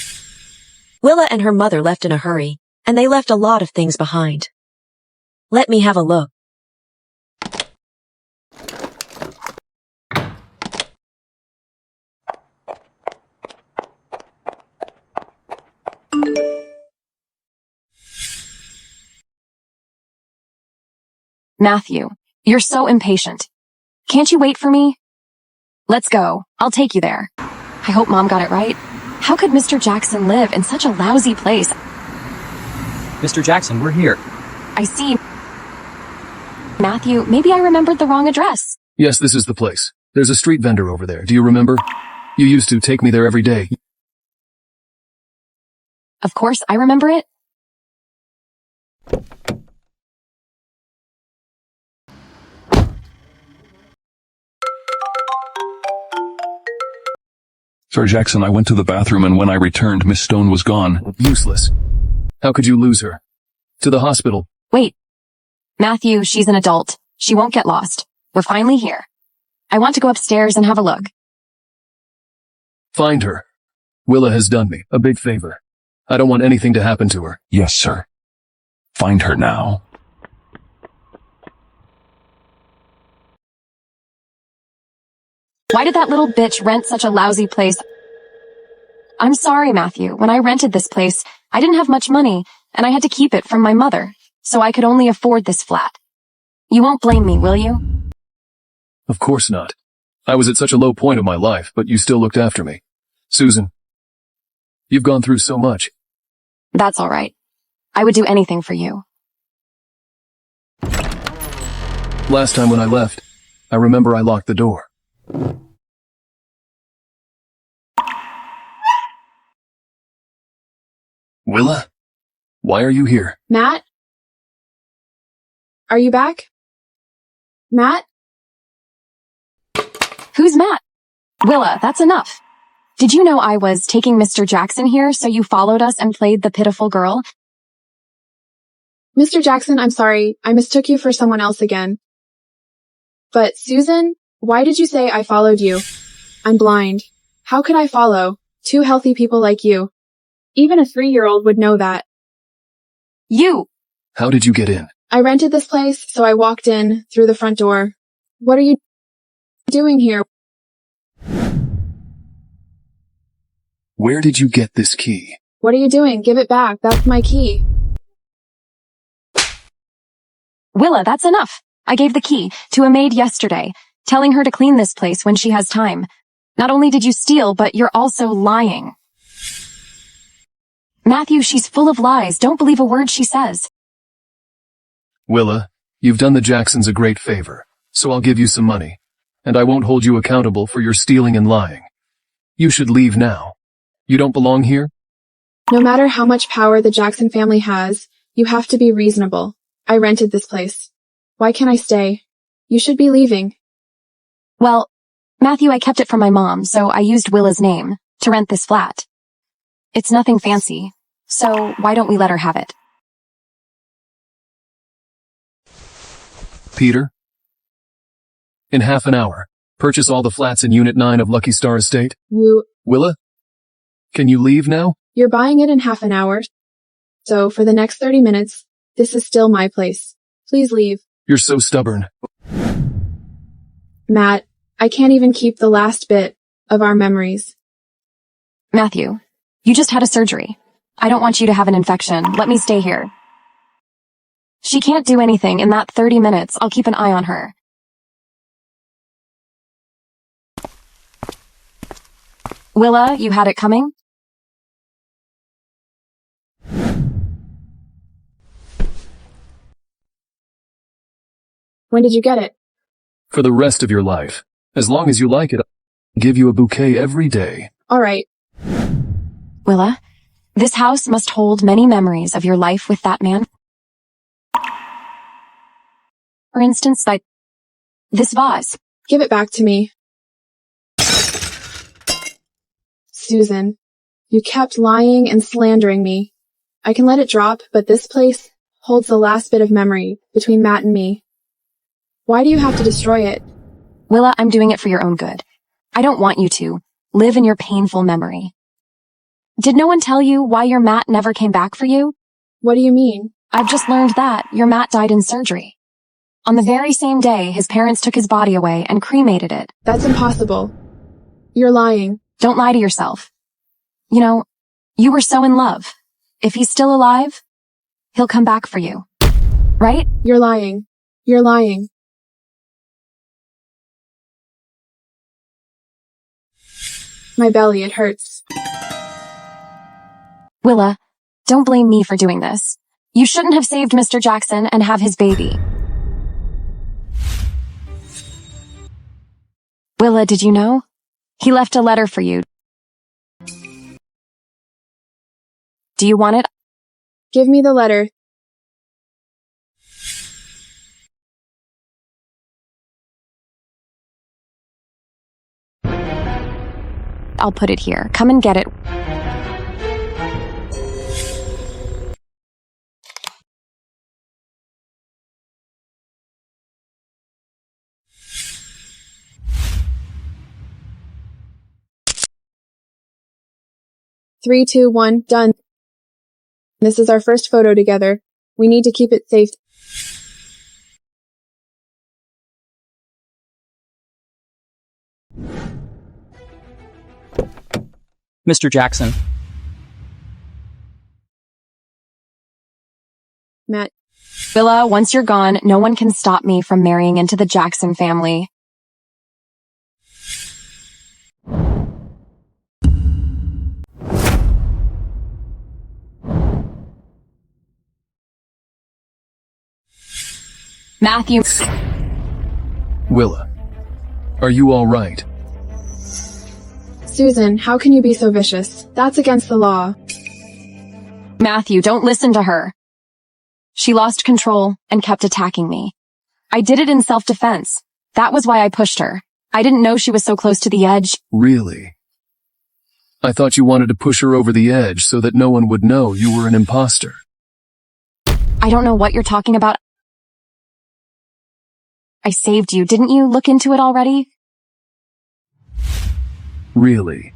Speaker 6: Willa and her mother left in a hurry, and they left a lot of things behind. Let me have a look.
Speaker 4: Matthew, you're so impatient. Can't you wait for me? Let's go. I'll take you there. I hope Mom got it right. How could Mr. Jackson live in such a lousy place?
Speaker 7: Mr. Jackson, we're here.
Speaker 4: I see. Matthew, maybe I remembered the wrong address.
Speaker 2: Yes, this is the place. There's a street vendor over there. Do you remember? You used to take me there every day.
Speaker 4: Of course, I remember it.
Speaker 1: Sir Jackson, I went to the bathroom and when I returned, Miss Stone was gone.
Speaker 2: Useless. How could you lose her? To the hospital.
Speaker 4: Wait. Matthew, she's an adult. She won't get lost. We're finally here. I want to go upstairs and have a look.
Speaker 2: Find her. Willa has done me a big favor. I don't want anything to happen to her.
Speaker 1: Yes, sir. Find her now.
Speaker 4: Why did that little bitch rent such a lousy place? I'm sorry, Matthew. When I rented this place, I didn't have much money, and I had to keep it from my mother, so I could only afford this flat. You won't blame me, will you?
Speaker 2: Of course not. I was at such a low point of my life, but you still looked after me. Susan, you've gone through so much.
Speaker 4: That's all right. I would do anything for you.
Speaker 2: Last time when I left, I remember I locked the door. Willa? Why are you here?
Speaker 3: Matt? Are you back? Matt?
Speaker 4: Who's Matt? Willa, that's enough. Did you know I was taking Mr. Jackson here, so you followed us and played the pitiful girl?
Speaker 3: Mr. Jackson, I'm sorry. I mistook you for someone else again. But Susan, why did you say I followed you? I'm blind. How could I follow two healthy people like you? Even a 3-year-old would know that.
Speaker 4: You!
Speaker 2: How did you get in?
Speaker 3: I rented this place, so I walked in through the front door. What are you doing here?
Speaker 2: Where did you get this key?
Speaker 3: What are you doing? Give it back. That's my key.
Speaker 4: Willa, that's enough. I gave the key to a maid yesterday, telling her to clean this place when she has time. Not only did you steal, but you're also lying. Matthew, she's full of lies. Don't believe a word she says.
Speaker 2: Willa, you've done the Jacksons a great favor, so I'll give you some money, and I won't hold you accountable for your stealing and lying. You should leave now. You don't belong here?
Speaker 3: No matter how much power the Jackson family has, you have to be reasonable. I rented this place. Why can't I stay? You should be leaving.
Speaker 4: Well, Matthew, I kept it from my mom, so I used Willa's name to rent this flat. It's nothing fancy, so why don't we let her have it?
Speaker 2: Peter? In half an hour, purchase all the flats in Unit 9 of Lucky Star Estate. Willa? Can you leave now?
Speaker 3: You're buying it in half an hour. So for the next 30 minutes, this is still my place. Please leave.
Speaker 2: You're so stubborn.
Speaker 3: Matt, I can't even keep the last bit of our memories.
Speaker 4: Matthew, you just had a surgery. I don't want you to have an infection. Let me stay here. She can't do anything in that 30 minutes. I'll keep an eye on her. Willa, you had it coming?
Speaker 3: When did you get it?
Speaker 2: For the rest of your life. As long as you like it, I'll give you a bouquet every day.
Speaker 3: All right.
Speaker 4: Willa, this house must hold many memories of your life with that man. For instance, like this vase.
Speaker 3: Give it back to me. Susan, you kept lying and slandering me. I can let it drop, but this place holds the last bit of memory between Matt and me. Why do you have to destroy it?
Speaker 4: Willa, I'm doing it for your own good. I don't want you to live in your painful memory. Did no one tell you why your Matt never came back for you?
Speaker 3: What do you mean?
Speaker 4: I've just learned that your Matt died in surgery. On the very same day, his parents took his body away and cremated it.
Speaker 3: That's impossible. You're lying.
Speaker 4: Don't lie to yourself. You know, you were so in love. If he's still alive, he'll come back for you. Right?
Speaker 3: You're lying. You're lying. My belly, it hurts.
Speaker 4: Willa, don't blame me for doing this. You shouldn't have saved Mr. Jackson and have his baby. Willa, did you know? He left a letter for you. Do you want it?
Speaker 3: Give me the letter.
Speaker 4: I'll put it here. Come and get it.
Speaker 3: Three, two, one, done. This is our first photo together. We need to keep it safe.
Speaker 18: Mr. Jackson.
Speaker 3: Matt.
Speaker 4: Willa, once you're gone, no one can stop me from marrying into the Jackson family. Matthew.
Speaker 2: Willa, are you all right?
Speaker 3: Susan, how can you be so vicious? That's against the law.
Speaker 4: Matthew, don't listen to her. She lost control and kept attacking me. I did it in self-defense. That was why I pushed her. I didn't know she was so close to the edge.
Speaker 2: Really? I thought you wanted to push her over the edge so that no one would know you were an imposter.
Speaker 4: I don't know what you're talking about. I saved you. Didn't you look into it already?
Speaker 2: Really?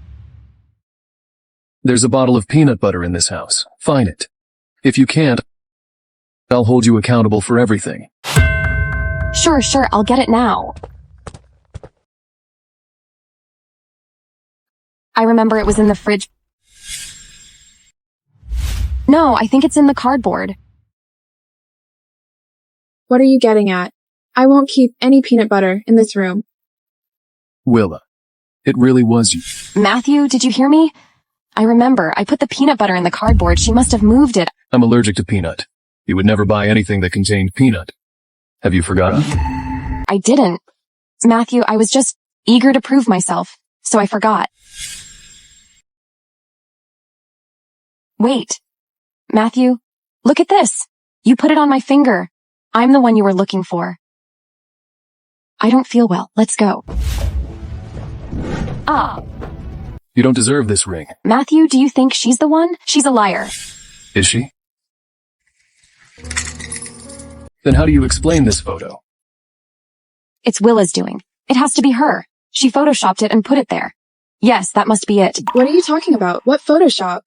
Speaker 2: There's a bottle of peanut butter in this house. Find it. If you can't, I'll hold you accountable for everything.
Speaker 4: Sure, I'll get it now. I remember it was in the fridge. No, I think it's in the cardboard.
Speaker 3: What are you getting at? I won't keep any peanut butter in this room.
Speaker 2: Willa, it really was you.
Speaker 4: Matthew, did you hear me? I remember. I put the peanut butter in the cardboard. She must have moved it.
Speaker 2: I'm allergic to peanut. You would never buy anything that contained peanut. Have you forgotten?
Speaker 4: I didn't. Matthew, I was just eager to prove myself, so I forgot. Wait. Matthew, look at this. You put it on my finger. I'm the one you were looking for. I don't feel well. Let's go. Ah.
Speaker 2: You don't deserve this ring.
Speaker 4: Matthew, do you think she's the one? She's a liar.
Speaker 2: Is she? Then how do you explain this photo?
Speaker 4: It's Willa's doing. It has to be her. She photoshopped it and put it there. Yes, that must be it.
Speaker 3: What are you talking about? What Photoshop?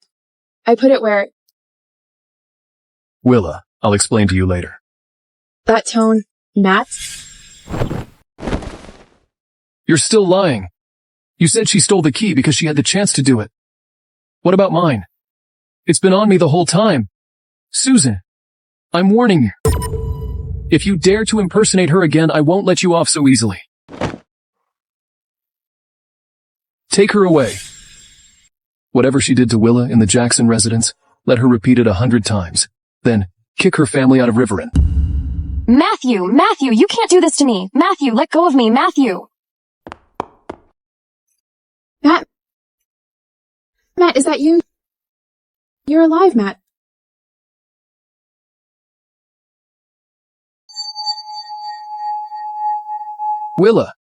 Speaker 3: I put it where...
Speaker 2: Willa, I'll explain to you later.
Speaker 3: That tone, Matt?
Speaker 2: You're still lying. You said she stole the key because she had the chance to do it. What about mine? It's been on me the whole time. Susan, I'm warning you. If you dare to impersonate her again, I won't let you off so easily. Take her away. Whatever she did to Willa in the Jackson residence, let her repeat it 100 times. Then, kick her family out of Riverin.
Speaker 4: Matthew, you can't do this to me. Matthew, let go of me, Matthew.
Speaker 3: Matt, is that you? You're alive, Matt.
Speaker 2: Willa.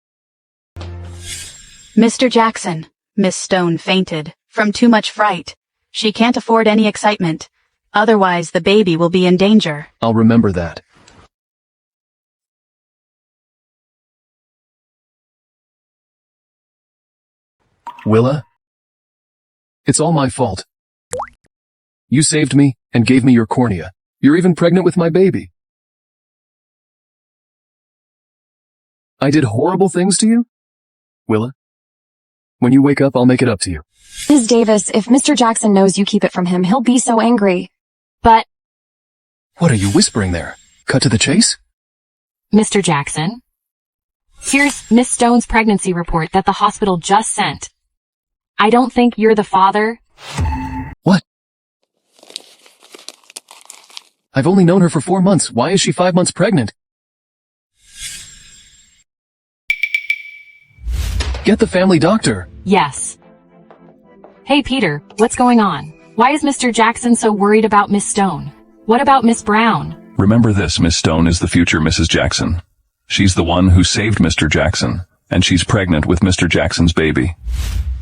Speaker 17: Mr. Jackson, Miss Stone fainted from too much fright. She can't afford any excitement. Otherwise, the baby will be in danger.
Speaker 2: I'll remember that. Willa? It's all my fault. You saved me and gave me your cornea. You're even pregnant with my baby. I did horrible things to you? Willa? When you wake up, I'll make it up to you.
Speaker 4: Ms. Davis, if Mr. Jackson knows you keep it from him, he'll be so angry. But...
Speaker 2: What are you whispering there? Cut to the chase?
Speaker 19: Mr. Jackson? Here's Miss Stone's pregnancy report that the hospital just sent. I don't think you're the father.
Speaker 2: What? I've only known her for 4 months. Why is she 5 months pregnant? Get the family doctor.
Speaker 19: Yes. Hey, Peter, what's going on? Why is Mr. Jackson so worried about Miss Stone? What about Miss Brown?
Speaker 1: Remember this, Miss Stone is the future Mrs. Jackson. She's the one who saved Mr. Jackson, and she's pregnant with Mr. Jackson's baby.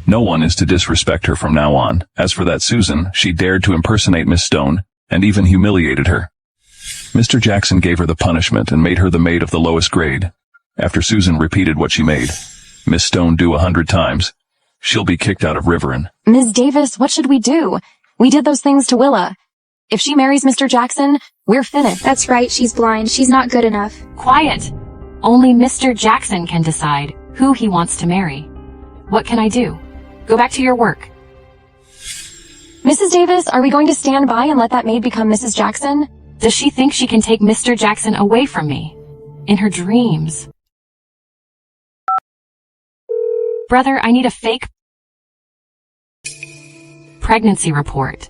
Speaker 1: No one is to disrespect her from now on. As for that Susan, she dared to impersonate Miss Stone, and even humiliated her. Mr. Jackson gave her the punishment and made her the maid of the lowest grade. After Susan repeated what she made Miss Stone do 100 times, she'll be kicked out of Riverin.
Speaker 4: Ms. Davis, what should we do? We did those things to Willa. If she marries Mr. Jackson, we're finished.
Speaker 16: That's right, she's blind. She's not good enough.
Speaker 19: Quiet. Only Mr. Jackson can decide who he wants to marry. What can I do? Go back to your work.
Speaker 4: Mrs. Davis, are we going to stand by and let that maid become Mrs. Jackson?
Speaker 19: Does she think she can take Mr. Jackson away from me? In her dreams. Brother, I need a fake pregnancy report.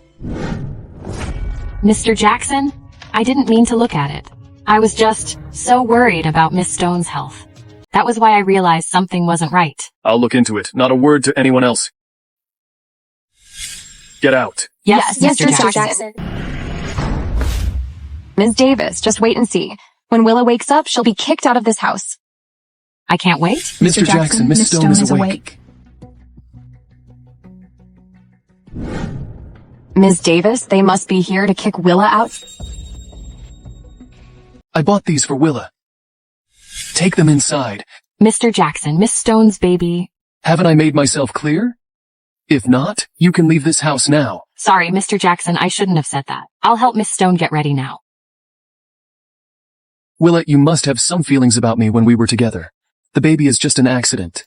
Speaker 19: Mr. Jackson, I didn't mean to look at it. I was just so worried about Miss Stone's health. That was why I realized something wasn't right.
Speaker 2: I'll look into it. Not a word to anyone else. Get out.
Speaker 19: Yes, Mr.
Speaker 16: Jackson.
Speaker 4: Ms. Davis, just wait and see. When Willa wakes up, she'll be kicked out of this house.
Speaker 19: I can't wait.
Speaker 2: Mr. Jackson, Miss Stone is awake.
Speaker 4: Ms. Davis, they must be here to kick Willa out.
Speaker 2: I bought these for Willa. Take them inside.
Speaker 19: Mr. Jackson, Miss Stone's baby.
Speaker 2: Haven't I made myself clear? If not, you can leave this house now.
Speaker 19: Sorry, Mr. Jackson, I shouldn't have said that. I'll help Miss Stone get ready now.
Speaker 2: Willa, you must have some feelings about me when we were together. The baby is just an accident.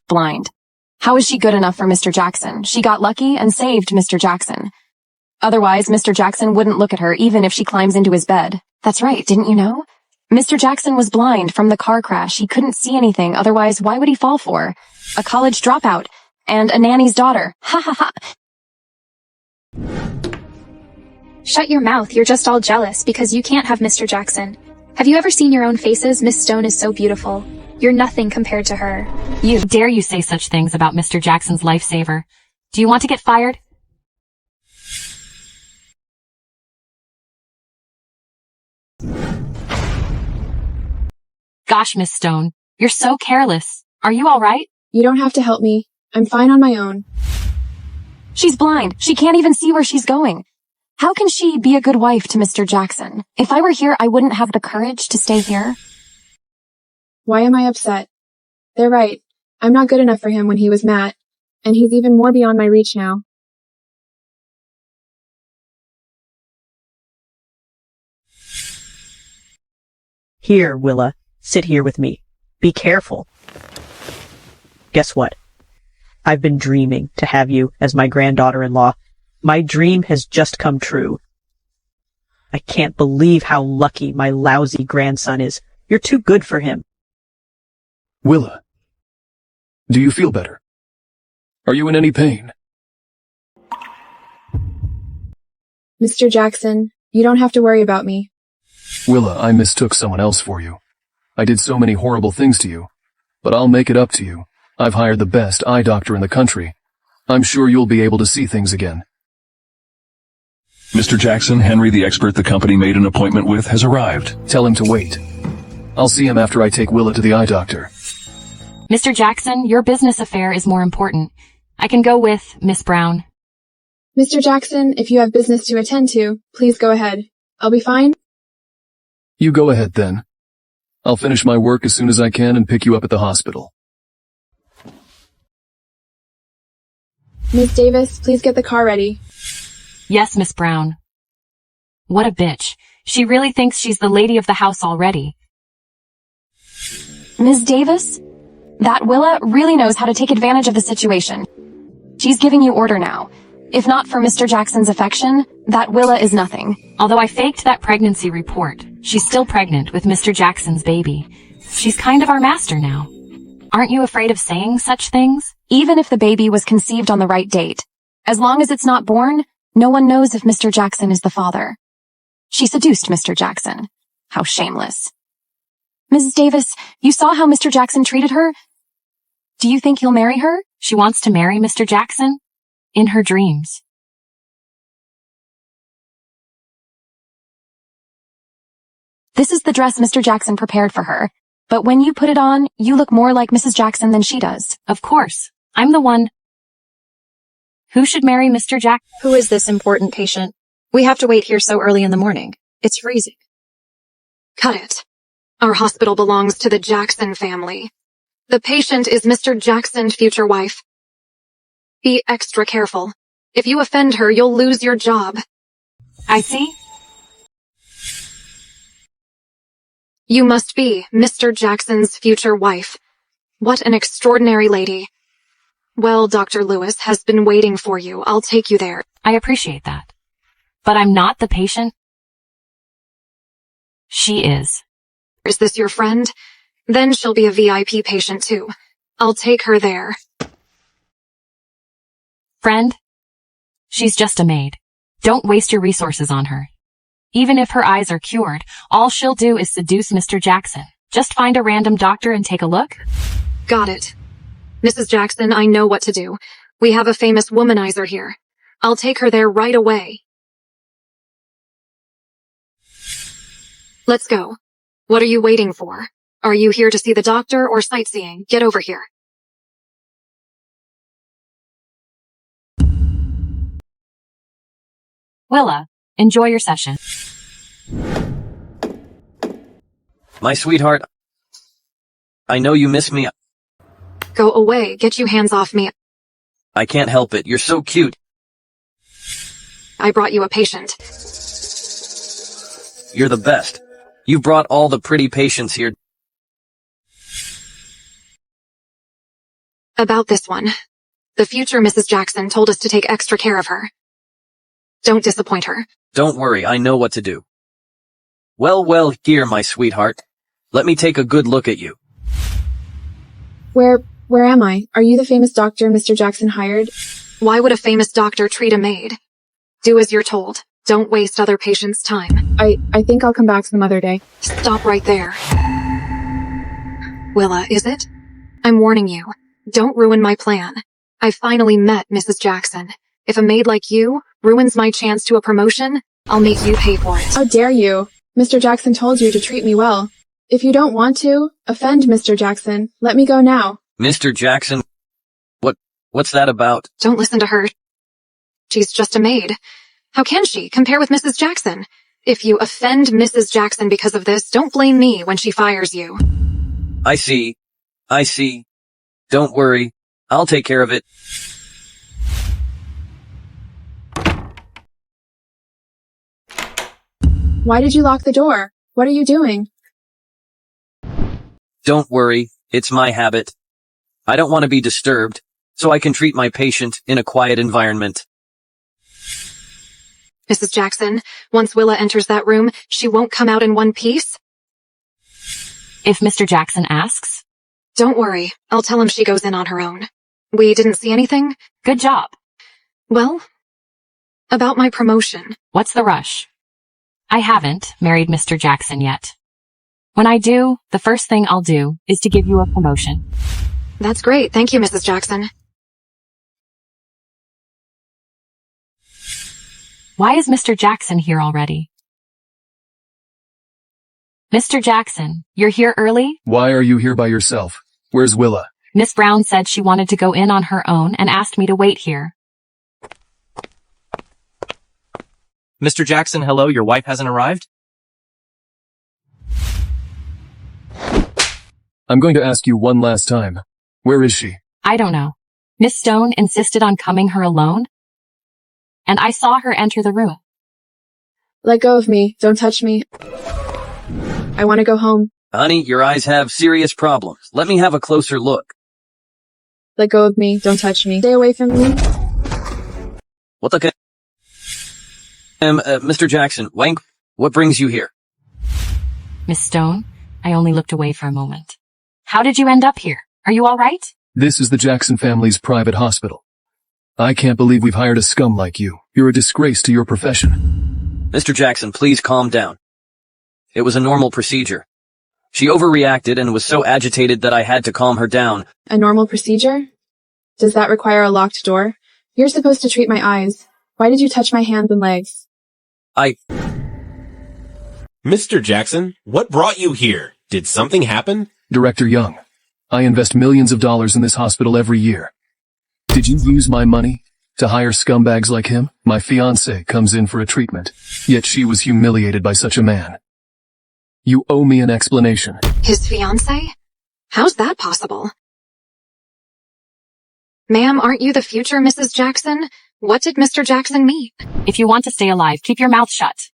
Speaker 4: Blind. How is she good enough for Mr. Jackson? She got lucky and saved Mr. Jackson. Otherwise, Mr. Jackson wouldn't look at her even if she climbs into his bed. That's right, didn't you know? Mr. Jackson was blind from the car crash. He couldn't see anything, otherwise why would he fall for? A college dropout. And a nanny's daughter. Ha ha ha.
Speaker 16: Shut your mouth, you're just all jealous because you can't have Mr. Jackson. Have you ever seen your own faces? Miss Stone is so beautiful. You're nothing compared to her.
Speaker 19: You dare you say such things about Mr. Jackson's lifesaver? Do you want to get fired? Gosh, Miss Stone, you're so careless. Are you all right?
Speaker 3: You don't have to help me. I'm fine on my own.
Speaker 4: She's blind. She can't even see where she's going. How can she be a good wife to Mr. Jackson? If I were here, I wouldn't have the courage to stay here.
Speaker 3: Why am I upset? They're right. I'm not good enough for him when he was Matt, and he's even more beyond my reach now.
Speaker 14: Here, Willa. Sit here with me. Be careful. Guess what? I've been dreaming to have you as my granddaughter-in-law. My dream has just come true. I can't believe how lucky my lousy grandson is. You're too good for him.
Speaker 2: Willa, do you feel better? Are you in any pain?
Speaker 3: Mr. Jackson, you don't have to worry about me.
Speaker 2: Willa, I mistook someone else for you. I did so many horrible things to you, but I'll make it up to you. I've hired the best eye doctor in the country. I'm sure you'll be able to see things again.
Speaker 1: Mr. Jackson, Henry, the expert the company made an appointment with, has arrived.
Speaker 2: Tell him to wait. I'll see him after I take Willa to the eye doctor.
Speaker 19: Mr. Jackson, your business affair is more important. I can go with Miss Brown.
Speaker 3: Mr. Jackson, if you have business to attend to, please go ahead. I'll be fine.
Speaker 2: You go ahead then. I'll finish my work as soon as I can and pick you up at the hospital.
Speaker 3: Miss Davis, please get the car ready.
Speaker 19: Yes, Miss Brown. What a bitch. She really thinks she's the lady of the house already.
Speaker 4: Ms. Davis, that Willa really knows how to take advantage of the situation. She's giving you order now. If not for Mr. Jackson's affection, that Willa is nothing.
Speaker 19: Although I faked that pregnancy report, she's still pregnant with Mr. Jackson's baby. She's kind of our master now. Aren't you afraid of saying such things?
Speaker 4: Even if the baby was conceived on the right date, as long as it's not born, no one knows if Mr. Jackson is the father. She seduced Mr. Jackson. How shameless. Mrs. Davis, you saw how Mr. Jackson treated her? Do you think he'll marry her?
Speaker 19: She wants to marry Mr. Jackson? In her dreams.
Speaker 4: This is the dress Mr. Jackson prepared for her. But when you put it on, you look more like Mrs. Jackson than she does.
Speaker 19: Of course. I'm the one who should marry Mr. Jackson.
Speaker 9: Who is this important patient? We have to wait here so early in the morning. It's freezing.
Speaker 4: Cut it. Our hospital belongs to the Jackson family. The patient is Mr. Jackson's future wife. Be extra careful. If you offend her, you'll lose your job.
Speaker 19: I see.
Speaker 4: You must be Mr. Jackson's future wife. What an extraordinary lady. Well, Dr. Lewis has been waiting for you. I'll take you there.
Speaker 19: I appreciate that. But I'm not the patient. She is.
Speaker 4: Is this your friend? Then she'll be a VIP patient too. I'll take her there.
Speaker 19: Friend? She's just a maid. Don't waste your resources on her. Even if her eyes are cured, all she'll do is seduce Mr. Jackson. Just find a random doctor and take a look.
Speaker 4: Got it. Mrs. Jackson, I know what to do. We have a famous womanizer here. I'll take her there right away. Let's go. What are you waiting for? Are you here to see the doctor or sightseeing? Get over here.
Speaker 19: Willa, enjoy your session.
Speaker 7: My sweetheart, I know you miss me.
Speaker 4: Go away. Get you hands off me.
Speaker 7: I can't help it. You're so cute.
Speaker 4: I brought you a patient.
Speaker 7: You're the best. You've brought all the pretty patients here.
Speaker 4: About this one. The future Mrs. Jackson told us to take extra care of her. Don't disappoint her.
Speaker 7: Don't worry, I know what to do. Well, here, my sweetheart. Let me take a good look at you.
Speaker 3: Where am I? Are you the famous doctor Mr. Jackson hired?
Speaker 4: Why would a famous doctor treat a maid? Do as you're told. Don't waste other patients' time.
Speaker 3: I think I'll come back some other day.
Speaker 4: Stop right there. Willa, is it? I'm warning you. Don't ruin my plan. I finally met Mrs. Jackson. If a maid like you ruins my chance to a promotion, I'll make you pay for it.
Speaker 3: How dare you? Mr. Jackson told you to treat me well. If you don't want to offend Mr. Jackson, let me go now.
Speaker 7: Mr. Jackson? What's that about?
Speaker 4: Don't listen to her. She's just a maid. How can she compare with Mrs. Jackson? If you offend Mrs. Jackson because of this, don't blame me when she fires you.
Speaker 7: I see. Don't worry. I'll take care of it.
Speaker 3: Why did you lock the door? What are you doing?
Speaker 7: Don't worry. It's my habit. I don't want to be disturbed, so I can treat my patient in a quiet environment.
Speaker 4: Mrs. Jackson, once Willa enters that room, she won't come out in one piece?
Speaker 19: If Mr. Jackson asks?
Speaker 4: Don't worry. I'll tell him she goes in on her own. We didn't see anything?
Speaker 19: Good job.
Speaker 4: Well, about my promotion.
Speaker 19: What's the rush? I haven't married Mr. Jackson yet. When I do, the first thing I'll do is to give you a promotion.
Speaker 4: That's great. Thank you, Mrs. Jackson.
Speaker 19: Why is Mr. Jackson here already? Mr. Jackson, you're here early?
Speaker 2: Why are you here by yourself? Where's Willa?
Speaker 19: Miss Brown said she wanted to go in on her own and asked me to wait here.
Speaker 18: Mr. Jackson, hello, your wife hasn't arrived?
Speaker 2: I'm going to ask you one last time. Where is she?
Speaker 19: I don't know. Miss Stone insisted on coming her alone, and I saw her enter the room.
Speaker 3: Let go of me. Don't touch me. I want to go home.
Speaker 7: Honey, your eyes have serious problems. Let me have a closer look.
Speaker 3: Let go of me. Don't touch me. Stay away from me.
Speaker 7: What the Mr. Jackson, Wank, what brings you here?
Speaker 19: Miss Stone, I only looked away for a moment. How did you end up here? Are you all right?
Speaker 2: This is the Jackson family's private hospital. I can't believe we've hired a scum like you. You're a disgrace to your profession.
Speaker 7: Mr. Jackson, please calm down. It was a normal procedure. She overreacted and was so agitated that I had to calm her down.
Speaker 3: A normal procedure? Does that require a locked door? You're supposed to treat my eyes. Why did you touch my hands and legs?
Speaker 20: Mr. Jackson, what brought you here? Did something happen?
Speaker 2: Director Young, I invest millions of dollars in this hospital every year. Did you use my money to hire scumbags like him? My fiancée comes in for a treatment, yet she was humiliated by such a man. You owe me an explanation.
Speaker 4: His fiancé? How's that possible? Ma'am, aren't you the future Mrs. Jackson? What did Mr. Jackson mean?
Speaker 19: If you want to stay alive, keep your mouth shut.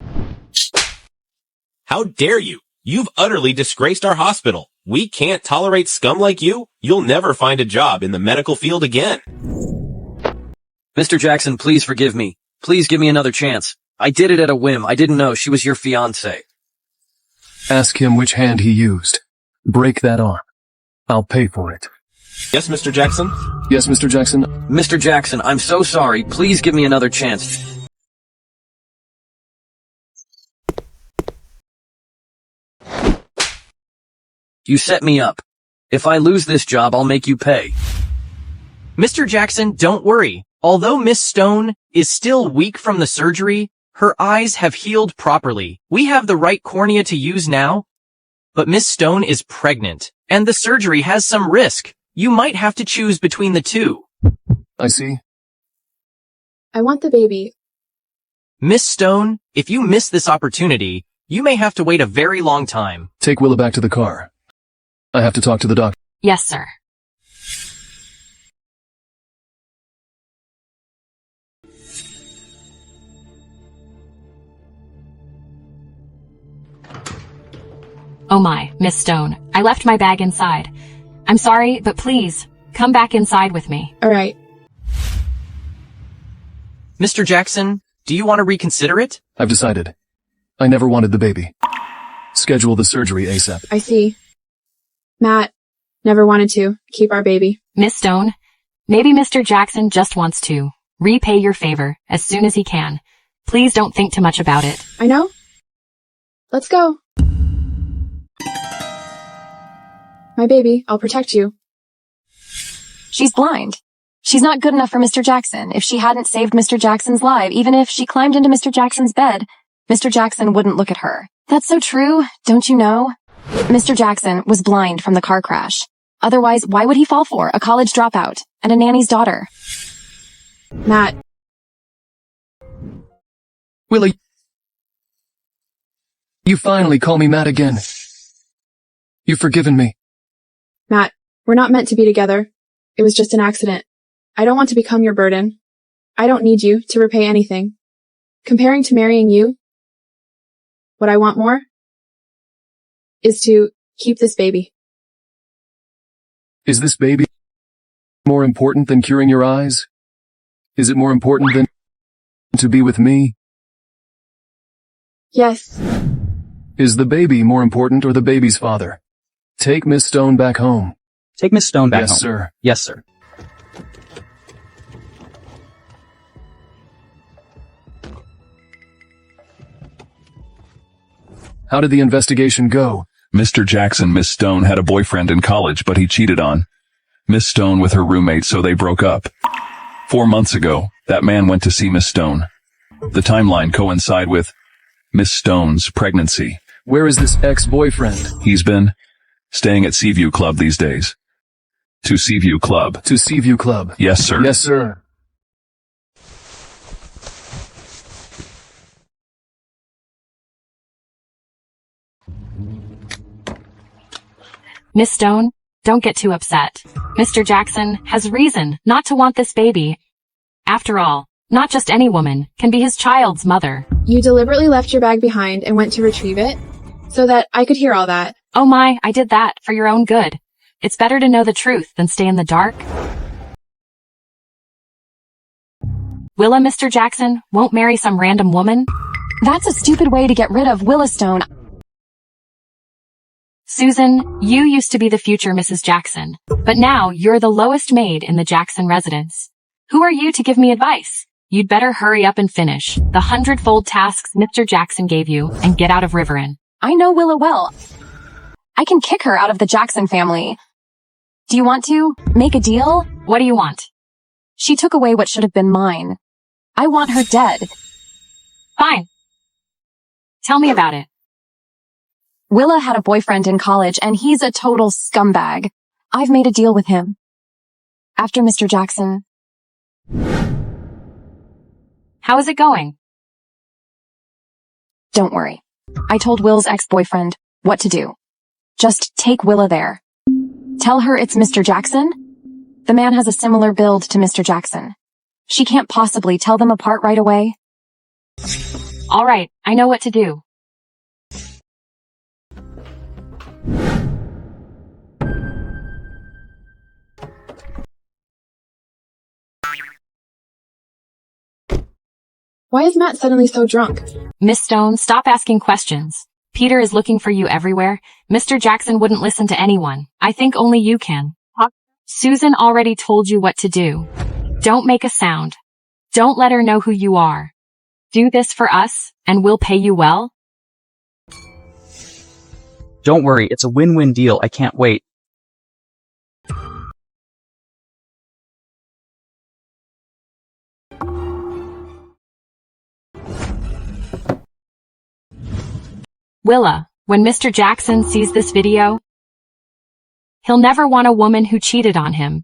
Speaker 20: How dare you? You've utterly disgraced our hospital. We can't tolerate scum like you. You'll never find a job in the medical field again.
Speaker 7: Mr. Jackson, please forgive me. Please give me another chance. I did it at a whim. I didn't know she was your fiancée.
Speaker 2: Ask him which hand he used. Break that arm. I'll pay for it.
Speaker 20: Yes, Mr. Jackson?
Speaker 2: Yes, Mr. Jackson?
Speaker 7: Mr. Jackson, I'm so sorry. Please give me another chance. You set me up. If I lose this job, I'll make you pay.
Speaker 18: Mr. Jackson, don't worry. Although Miss Stone is still weak from the surgery, her eyes have healed properly. We have the right cornea to use now. But Miss Stone is pregnant, and the surgery has some risk. You might have to choose between the two.
Speaker 2: I see.
Speaker 3: I want the baby.
Speaker 18: Miss Stone, if you miss this opportunity, you may have to wait a very long time.
Speaker 2: Take Willa back to the car. I have to talk to the doctor.
Speaker 19: Yes, sir. Oh my, Miss Stone, I left my bag inside. I'm sorry, but please, come back inside with me.
Speaker 3: All right.
Speaker 18: Mr. Jackson, do you want to reconsider it?
Speaker 2: I've decided. I never wanted the baby. Schedule the surgery ASAP.
Speaker 3: I see. Matt, never wanted to. Keep our baby.
Speaker 19: Miss Stone, maybe Mr. Jackson just wants to repay your favor as soon as he can. Please don't think too much about it.
Speaker 3: I know. Let's go. My baby, I'll protect you.
Speaker 4: She's blind. She's not good enough for Mr. Jackson. If she hadn't saved Mr. Jackson's life, even if she climbed into Mr. Jackson's bed, Mr. Jackson wouldn't look at her. That's so true, don't you know? Mr. Jackson was blind from the car crash. Otherwise, why would he fall for a college dropout and a nanny's daughter?
Speaker 3: Matt.
Speaker 2: Willie. You finally call me Matt again. You've forgiven me.
Speaker 3: Matt, we're not meant to be together. It was just an accident. I don't want to become your burden. I don't need you to repay anything. Comparing to marrying you, what I want more is to keep this baby.
Speaker 2: Is this baby more important than curing your eyes? Is it more important than to be with me?
Speaker 3: Yes.
Speaker 2: Is the baby more important or the baby's father? Take Miss Stone back home.
Speaker 18: Take Miss Stone back home.
Speaker 2: Yes, sir.
Speaker 18: Yes, sir.
Speaker 2: How did the investigation go?
Speaker 1: Mr. Jackson, Miss Stone had a boyfriend in college, but he cheated on Miss Stone with her roommate, so they broke up. 4 months ago, that man went to see Miss Stone. The timeline coincide with Miss Stone's pregnancy.
Speaker 2: Where is this ex-boyfriend?
Speaker 1: He's been staying at Seaview Club these days. To Seaview Club.
Speaker 2: To Seaview Club.
Speaker 1: Yes, sir.
Speaker 2: Yes, sir.
Speaker 19: Miss Stone, don't get too upset. Mr. Jackson has reason not to want this baby. After all, not just any woman can be his child's mother.
Speaker 3: You deliberately left your bag behind and went to retrieve it so that I could hear all that.
Speaker 19: Oh my, I did that for your own good. It's better to know the truth than stay in the dark. Willa, Mr. Jackson, won't marry some random woman?
Speaker 4: That's a stupid way to get rid of Willa Stone.
Speaker 19: Susan, you used to be the future Mrs. Jackson, but now you're the lowest maid in the Jackson residence. Who are you to give me advice? You'd better hurry up and finish the 100-fold tasks Mr. Jackson gave you and get out of Riverin.
Speaker 4: I know Willa well. I can kick her out of the Jackson family. Do you want to make a deal?
Speaker 19: What do you want?
Speaker 4: She took away what should have been mine. I want her dead.
Speaker 19: Fine. Tell me about it.
Speaker 4: Willa had a boyfriend in college and he's a total scumbag. I've made a deal with him. After Mr. Jackson.
Speaker 19: How is it going?
Speaker 4: Don't worry. I told Will's ex-boyfriend what to do. Just take Willa there. Tell her it's Mr. Jackson. The man has a similar build to Mr. Jackson. She can't possibly tell them apart right away.
Speaker 19: All right, I know what to do.
Speaker 3: Why is Matt suddenly so drunk?
Speaker 19: Miss Stone, stop asking questions. Peter is looking for you everywhere. Mr. Jackson wouldn't listen to anyone. I think only you can. Susan already told you what to do. Don't make a sound. Don't let her know who you are. Do this for us, and we'll pay you well.
Speaker 21: Don't worry, it's a win-win deal. I can't wait.
Speaker 19: Willa, when Mr. Jackson sees this video, he'll never want a woman who cheated on him.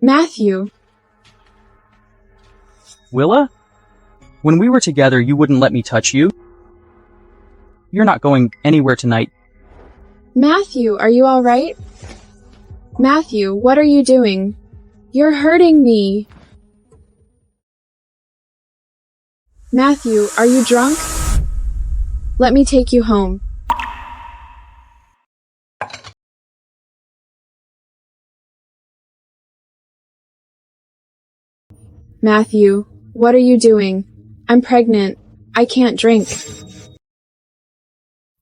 Speaker 3: Matthew.
Speaker 21: Willa? When we were together, you wouldn't let me touch you. You're not going anywhere tonight.
Speaker 3: Matthew, are you alright? Matthew, what are you doing? You're hurting me. Matthew, are you drunk? Let me take you home. Matthew, what are you doing? I'm pregnant. I can't drink.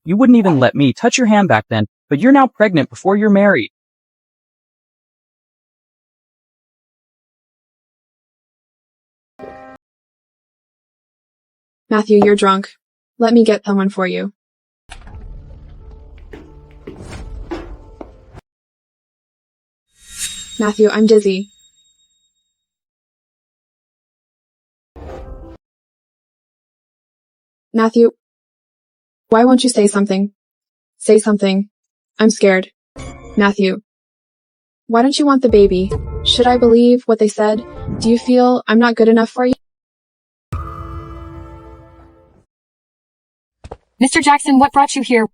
Speaker 21: You wouldn't even let me touch your hand back then, but you're now pregnant before you're married.
Speaker 3: Matthew, you're drunk. Let me get someone for you. Matthew, I'm dizzy. Matthew, why won't you say something? Say something. I'm scared. Matthew, why don't you want the baby? Should I believe what they said? Do you feel I'm not good enough for you?
Speaker 19: Mr. Jackson, what brought you here?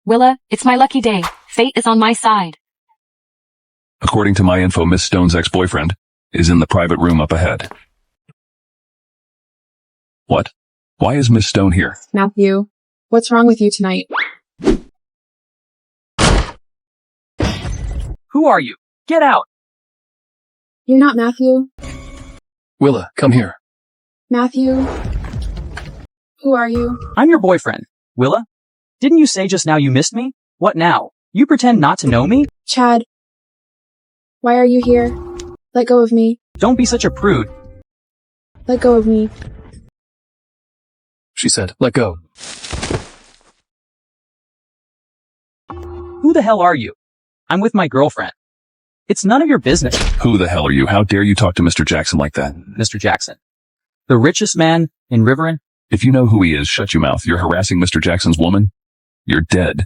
Speaker 19: Willa, it's my lucky day. Fate is on my side.
Speaker 1: According to my info, Miss Stone's ex-boyfriend is in the private room up ahead. What? Why is Miss Stone here?
Speaker 3: Matthew, what's wrong with you tonight?
Speaker 21: Who are you? Get out!
Speaker 3: You're not Matthew.
Speaker 2: Willa, come here.
Speaker 3: Matthew, who are you?
Speaker 21: I'm your boyfriend. Willa? Didn't you say just now you missed me? What now? You pretend not to know me?
Speaker 3: Chad, why are you here? Let go of me.
Speaker 21: Don't be such a prude.
Speaker 3: Let go of me.
Speaker 2: She said, let go.
Speaker 21: Who the hell are you? I'm with my girlfriend. It's none of your business.
Speaker 1: Who the hell are you? How dare you talk to Mr. Jackson like that?
Speaker 21: Mr. Jackson. The richest man in Riverin?
Speaker 1: If you know who he is, shut your mouth. You're harassing Mr. Jackson's woman. You're dead.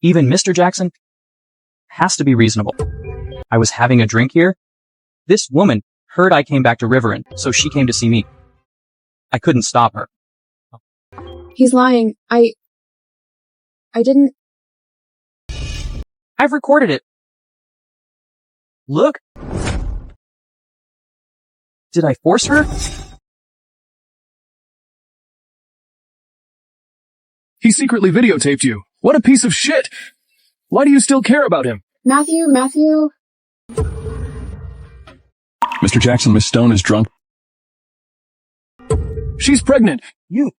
Speaker 21: Even Mr. Jackson has to be reasonable. I was having a drink here. This woman heard I came back to Riverin, so she came to see me. I couldn't stop her.
Speaker 3: He's lying. I didn't.
Speaker 21: I've recorded it. Look. Did I force her?
Speaker 2: He secretly videotaped you. What a piece of shit! Why do you still care about him?
Speaker 3: Matthew.
Speaker 1: Mr. Jackson, Miss Stone is drunk.
Speaker 2: She's pregnant. You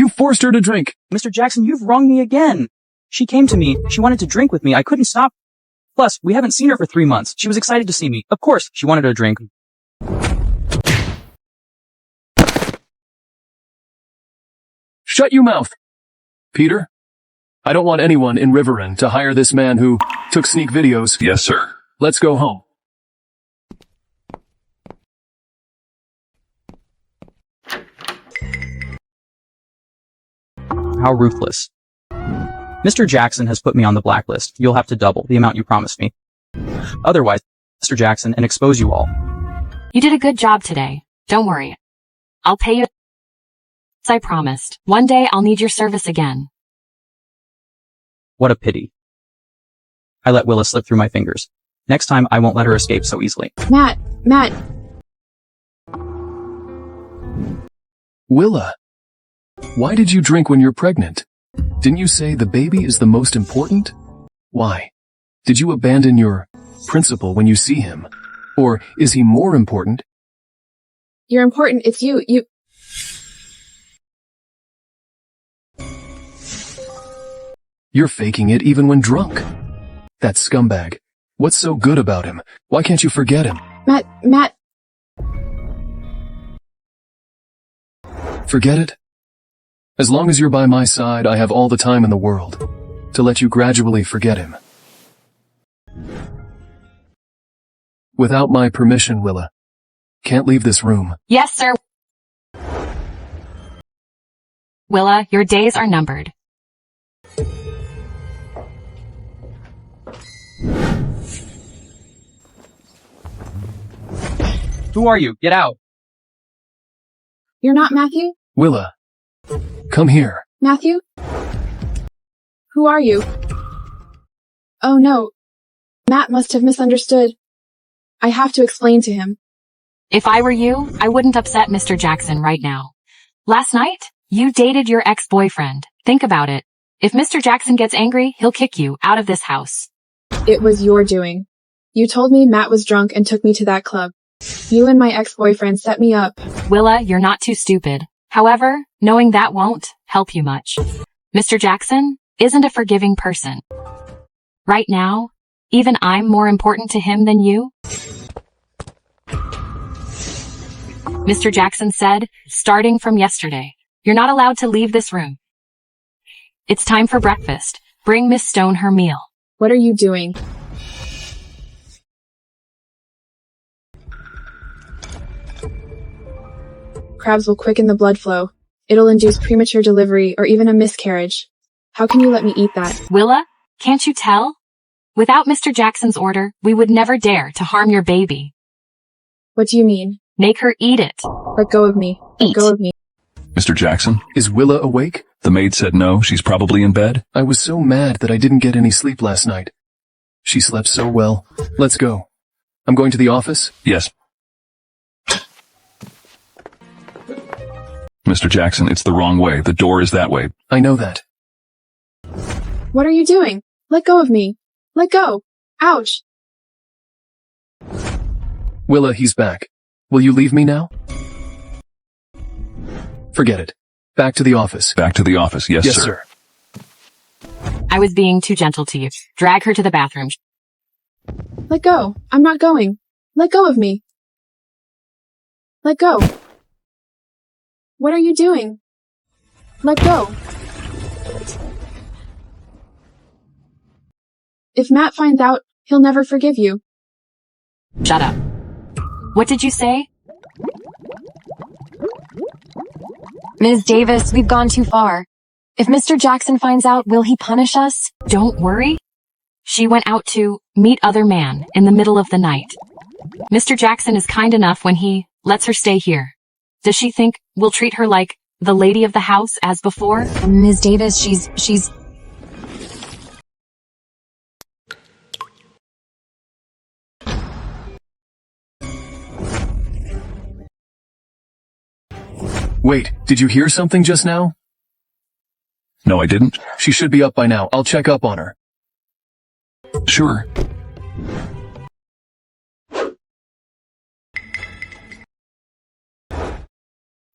Speaker 2: forced her to drink.
Speaker 21: Mr. Jackson, you've wronged me again. She came to me. She wanted to drink with me. I couldn't stop. Plus, we haven't seen her for 3 months. She was excited to see me. Of course, she wanted a drink.
Speaker 2: Shut your mouth. Peter, I don't want anyone in Riverin to hire this man who took sneak videos.
Speaker 1: Yes, sir.
Speaker 2: Let's go home.
Speaker 21: How ruthless. Mr. Jackson has put me on the blacklist. You'll have to double the amount you promised me. Otherwise, Mr. Jackson, and expose you all.
Speaker 19: You did a good job today. Don't worry. I'll pay you as I promised. One day I'll need your service again.
Speaker 21: What a pity. I let Willa slip through my fingers. Next time, I won't let her escape so easily.
Speaker 3: Matt!
Speaker 2: Willa, why did you drink when you're pregnant? Didn't you say the baby is the most important? Why? Did you abandon your principal when you see him? Or is he more important?
Speaker 3: You're important. It's you.
Speaker 2: You're faking it even when drunk. That scumbag. What's so good about him? Why can't you forget him?
Speaker 3: Matt.
Speaker 2: Forget it? As long as you're by my side, I have all the time in the world to let you gradually forget him. Without my permission, Willa. Can't leave this room.
Speaker 19: Yes, sir. Willa, your days are numbered.
Speaker 21: Who are you? Get out.
Speaker 3: You're not Matthew?
Speaker 2: Willa, come here.
Speaker 3: Matthew? Who are you? Oh no. Matt must have misunderstood. I have to explain to him.
Speaker 19: If I were you, I wouldn't upset Mr. Jackson right now. Last night, you dated your ex-boyfriend. Think about it. If Mr. Jackson gets angry, he'll kick you out of this house.
Speaker 3: It was your doing. You told me Matt was drunk and took me to that club. You and my ex-boyfriend set me up.
Speaker 19: Willa, you're not too stupid. However, knowing that won't help you much. Mr. Jackson isn't a forgiving person. Right now, even I'm more important to him than you. Mr. Jackson said, starting from yesterday, you're not allowed to leave this room. It's time for breakfast. Bring Miss Stone her meal.
Speaker 3: What are you doing? Crabs will quicken the blood flow. It'll induce premature delivery or even a miscarriage. How can you let me eat that?
Speaker 19: Willa, can't you tell? Without Mr. Jackson's order, we would never dare to harm your baby.
Speaker 3: What do you mean?
Speaker 19: Make her eat it.
Speaker 3: Let go of me. Let go of me.
Speaker 1: Mr. Jackson?
Speaker 2: Is Willa awake?
Speaker 1: The maid said no, she's probably in bed.
Speaker 2: I was so mad that I didn't get any sleep last night. She slept so well. Let's go. I'm going to the office?
Speaker 1: Yes. Mr. Jackson, it's the wrong way. The door is that way.
Speaker 2: I know that.
Speaker 3: What are you doing? Let go of me. Let go. Ouch.
Speaker 2: Willa, he's back. Will you leave me now? Forget it. Back to the office.
Speaker 1: Back to the office. Yes,
Speaker 2: Yes,
Speaker 1: sir.
Speaker 19: I was being too gentle to you. Drag her to the bathroom.
Speaker 3: Let go. I'm not going. Let go of me. Let go. What are you doing? Let go. If Matt finds out, he'll never forgive you.
Speaker 19: Shut up. What did you say?
Speaker 4: Ms. Davis, we've gone too far. If Mr. Jackson finds out, will he punish us?
Speaker 19: Don't worry. She went out to meet other man in the middle of the night. Mr. Jackson is kind enough when he lets her stay here. Does she think we'll treat her like the lady of the house as before?
Speaker 4: Ms. Davis, she's...
Speaker 2: Wait, did you hear something just now?
Speaker 1: No, I didn't.
Speaker 2: She should be up by now. I'll check up on her.
Speaker 1: Sure.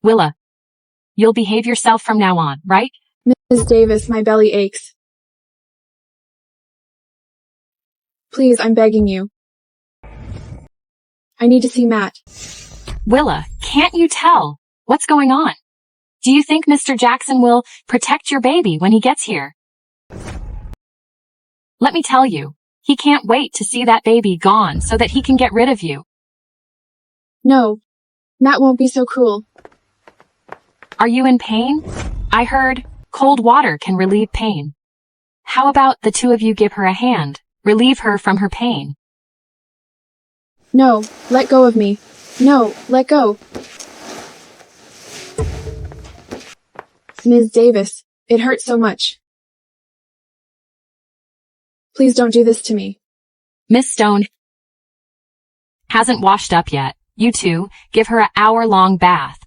Speaker 19: Willa, you'll behave yourself from now on, right?
Speaker 3: Ms. Davis, my belly aches. Please, I'm begging you. I need to see Matt.
Speaker 19: Willa, can't you tell? What's going on? Do you think Mr. Jackson will protect your baby when he gets here? Let me tell you, he can't wait to see that baby gone so that he can get rid of you.
Speaker 3: No, Matt won't be so cruel.
Speaker 19: Are you in pain? I heard Cold water can relieve pain. How about the two of you give her a hand, relieve her from her pain?
Speaker 3: No, let go of me. No, let go. Ms. Davis, it hurts so much. Please don't do this to me.
Speaker 19: Miss Stone hasn't washed up yet. You two, give her an hour-long bath.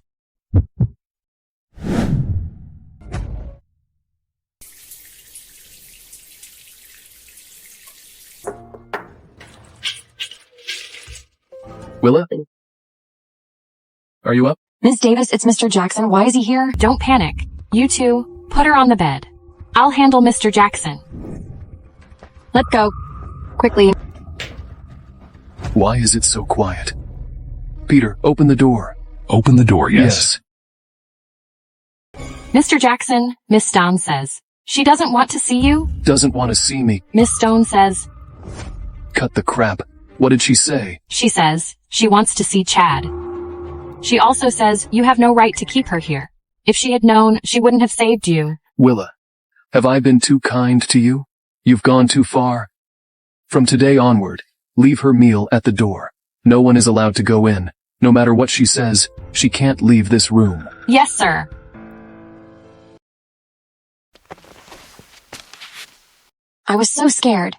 Speaker 2: Willa? Are you up?
Speaker 4: Miss Davis, it's Mr. Jackson. Why is he here?
Speaker 19: Don't panic. You two, put her on the bed. I'll handle Mr. Jackson. Let go. Quickly.
Speaker 2: Why is it so quiet? Peter, open the door.
Speaker 1: Open the door, yes.
Speaker 19: Mr. Jackson, Miss Stone says. She doesn't want to see you?
Speaker 2: Doesn't want to see me.
Speaker 19: Miss Stone says.
Speaker 2: Cut the crap. What did she say?
Speaker 19: She says she wants to see Chad. She also says you have no right to keep her here. If she had known, she wouldn't have saved you.
Speaker 2: Willa, have I been too kind to you? You've gone too far. From today onward, leave her meal at the door. No one is allowed to go in. No matter what she says, she can't leave this room.
Speaker 19: Yes, sir.
Speaker 4: I was so scared.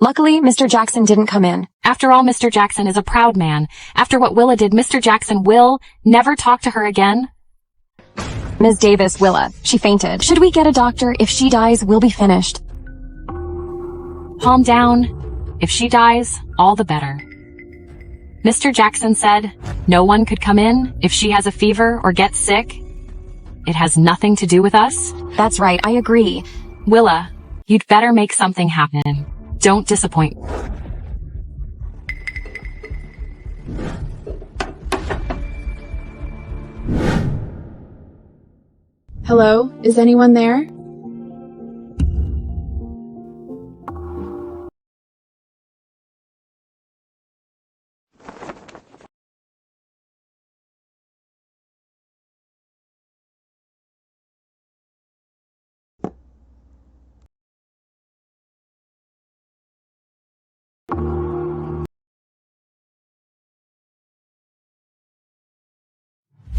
Speaker 4: Luckily, Mr. Jackson didn't come in.
Speaker 19: After all, Mr. Jackson is a proud man. After what Willa did, Mr. Jackson will never talk to her again.
Speaker 4: Ms. Davis, Willa, she fainted. Should we get a doctor? If she dies, we'll be finished.
Speaker 19: Calm down. If she dies, all the better. Mr. Jackson said no one could come in if she has a fever or gets sick. It has nothing to do with us.
Speaker 4: That's right, I agree.
Speaker 19: Willa, you'd better make something happen. Don't disappoint.
Speaker 3: Hello, is anyone there?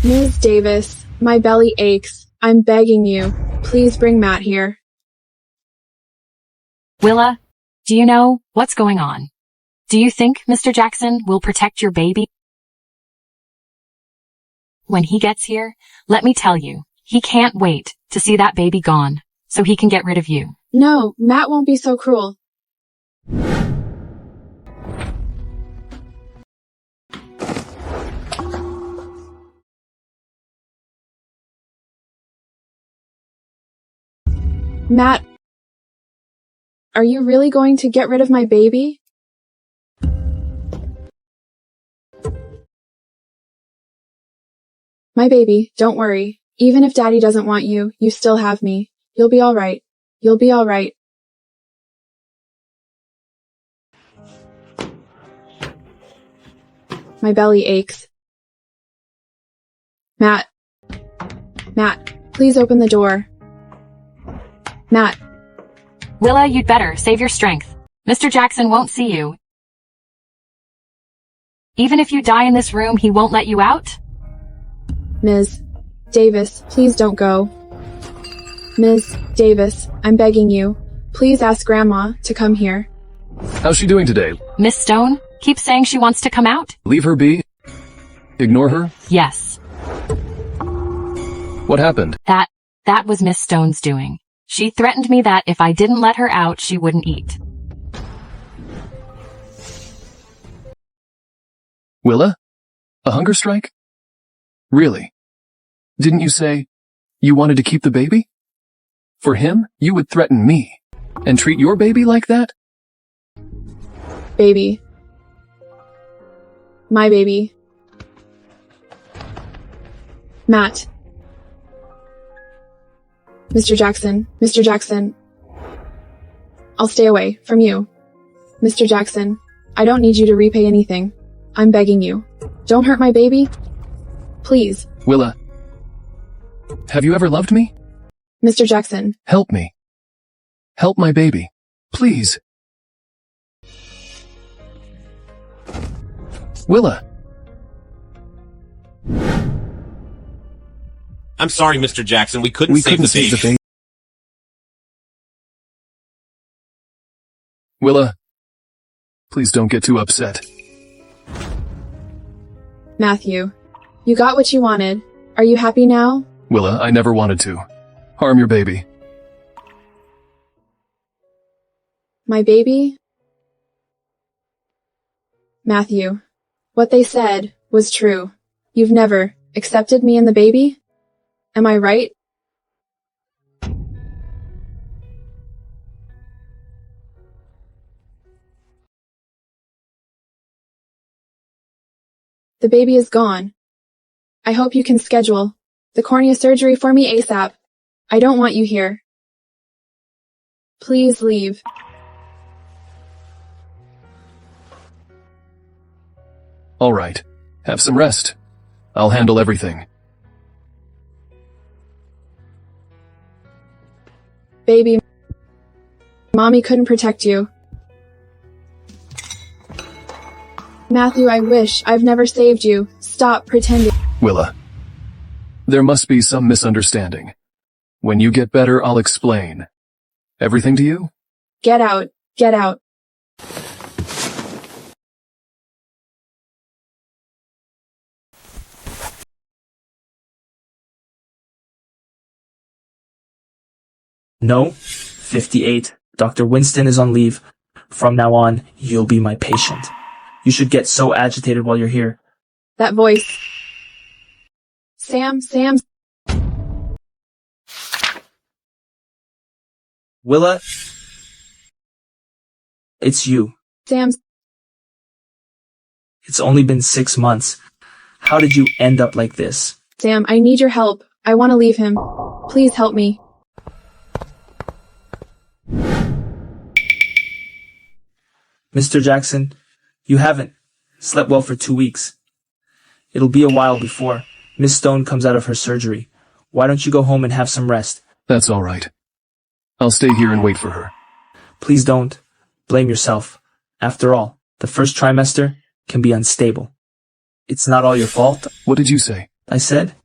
Speaker 3: Ms. Davis, my belly aches. I'm begging you. Please bring Matt here.
Speaker 19: Willa, do you know what's going on? Do you think Mr. Jackson will protect your baby? When he gets here, let me tell you, he can't wait to see that baby gone, so he can get rid of you.
Speaker 3: No, Matt won't be so cruel. Matt, are you really going to get rid of my baby? My baby, don't worry. Even if Daddy doesn't want you, you still have me. You'll be all right. You'll be all right. My belly aches. Matt, please open the door. Matt.
Speaker 19: Willa, you'd better save your strength. Mr. Jackson won't see you. Even if you die in this room, he won't let you out?
Speaker 3: Ms. Davis, please don't go. Ms. Davis, I'm begging you. Please ask Grandma to come here.
Speaker 2: How's she doing today?
Speaker 19: Miss Stone keeps saying she wants to come out?
Speaker 2: Leave her be? Ignore her?
Speaker 19: Yes.
Speaker 2: What happened?
Speaker 19: That was Miss Stone's doing. She threatened me that if I didn't let her out, she wouldn't eat.
Speaker 2: Willa? A hunger strike? Really? Didn't you say you wanted to keep the baby? For him, you would threaten me and treat your baby like that?
Speaker 3: Baby. My baby. Matt. Mr. Jackson. I'll stay away from you. Mr. Jackson, I don't need you to repay anything. I'm begging you. Don't hurt my baby. Please.
Speaker 2: Willa, have you ever loved me?
Speaker 3: Mr. Jackson.
Speaker 2: Help me. Help my baby. Please. Willa.
Speaker 20: I'm sorry, Mr. Jackson. We couldn't save the baby.
Speaker 2: Willa, please don't get too upset.
Speaker 3: Matthew, you got what you wanted. Are you happy now?
Speaker 2: Willa, I never wanted to harm your baby.
Speaker 3: My baby? Matthew, what they said was true. You've never accepted me and the baby? Am I right? The baby is gone. I hope you can schedule the cornea surgery for me ASAP. I don't want you here. Please leave.
Speaker 2: All right. Have some rest. I'll handle everything.
Speaker 3: Baby, Mommy couldn't protect you. Matthew, I wish I've never saved you. Stop pretending.
Speaker 2: Willa, there must be some misunderstanding. When you get better, I'll explain. Everything to you?
Speaker 3: Get out. Get out.
Speaker 8: No. 58. Dr. Winston is on leave. From now on, you'll be my patient. You should get so agitated while you're here.
Speaker 3: That voice. Sam.
Speaker 8: Willa? It's you.
Speaker 3: Sam.
Speaker 8: It's only been 6 months. How did you end up like this?
Speaker 3: Sam, I need your help. I want to leave him. Please help me.
Speaker 8: Mr. Jackson, you haven't slept well for 2 weeks. It'll be a while before Miss Stone comes out of her surgery. Why don't you go home and have some rest?
Speaker 2: That's all right. I'll stay here and wait for her.
Speaker 8: Please don't blame yourself. After all, the first trimester can be unstable. It's not all your fault.
Speaker 2: What did you say?
Speaker 8: I said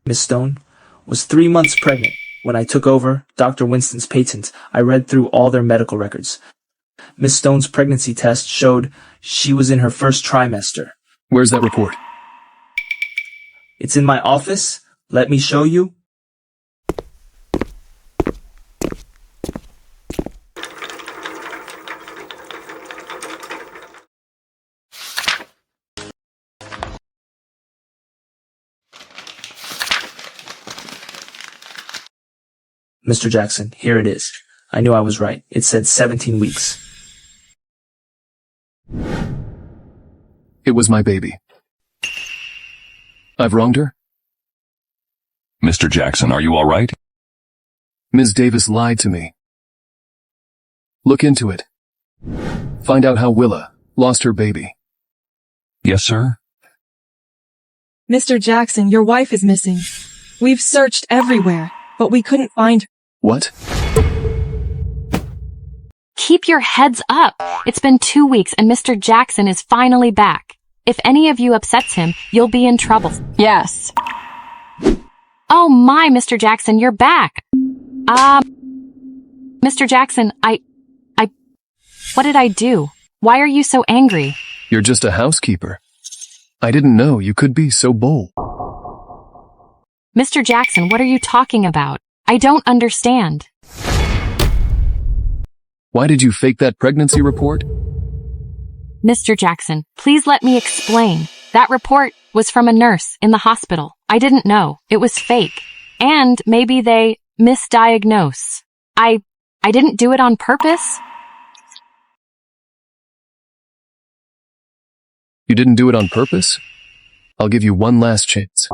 Speaker 8: Miss Stone was 3 months pregnant. When I took over Dr. Winston's patent, I read through all their medical records. Miss Stone's pregnancy test showed she was in her first trimester.
Speaker 2: Where's that report?
Speaker 8: It's in my office. Let me show you. Mr. Jackson, here it is. I knew I was right. It said 17 weeks.
Speaker 2: It was my baby. I've wronged her?
Speaker 1: Mr. Jackson, are you all right?
Speaker 2: Ms. Davis lied to me. Look into it. Find out how Willa lost her baby.
Speaker 1: Yes, sir?
Speaker 15: Mr. Jackson, your wife is missing. We've searched everywhere, but we couldn't find her.
Speaker 2: What?
Speaker 19: Keep your heads up. It's been 2 weeks and Mr. Jackson is finally back. If any of you upsets him, you'll be in trouble.
Speaker 13: Yes.
Speaker 19: Oh my, Mr. Jackson, you're back. Mr. Jackson, what did I do? Why are you so angry?
Speaker 2: You're just a housekeeper. I didn't know you could be so bold.
Speaker 19: Mr. Jackson, what are you talking about? I don't understand.
Speaker 2: Why did you fake that pregnancy report?
Speaker 19: Mr. Jackson, please let me explain. That report was from a nurse in the hospital. I didn't know. It was fake. And maybe they misdiagnose. I didn't do it on purpose.
Speaker 2: You didn't do it on purpose? I'll give you one last chance.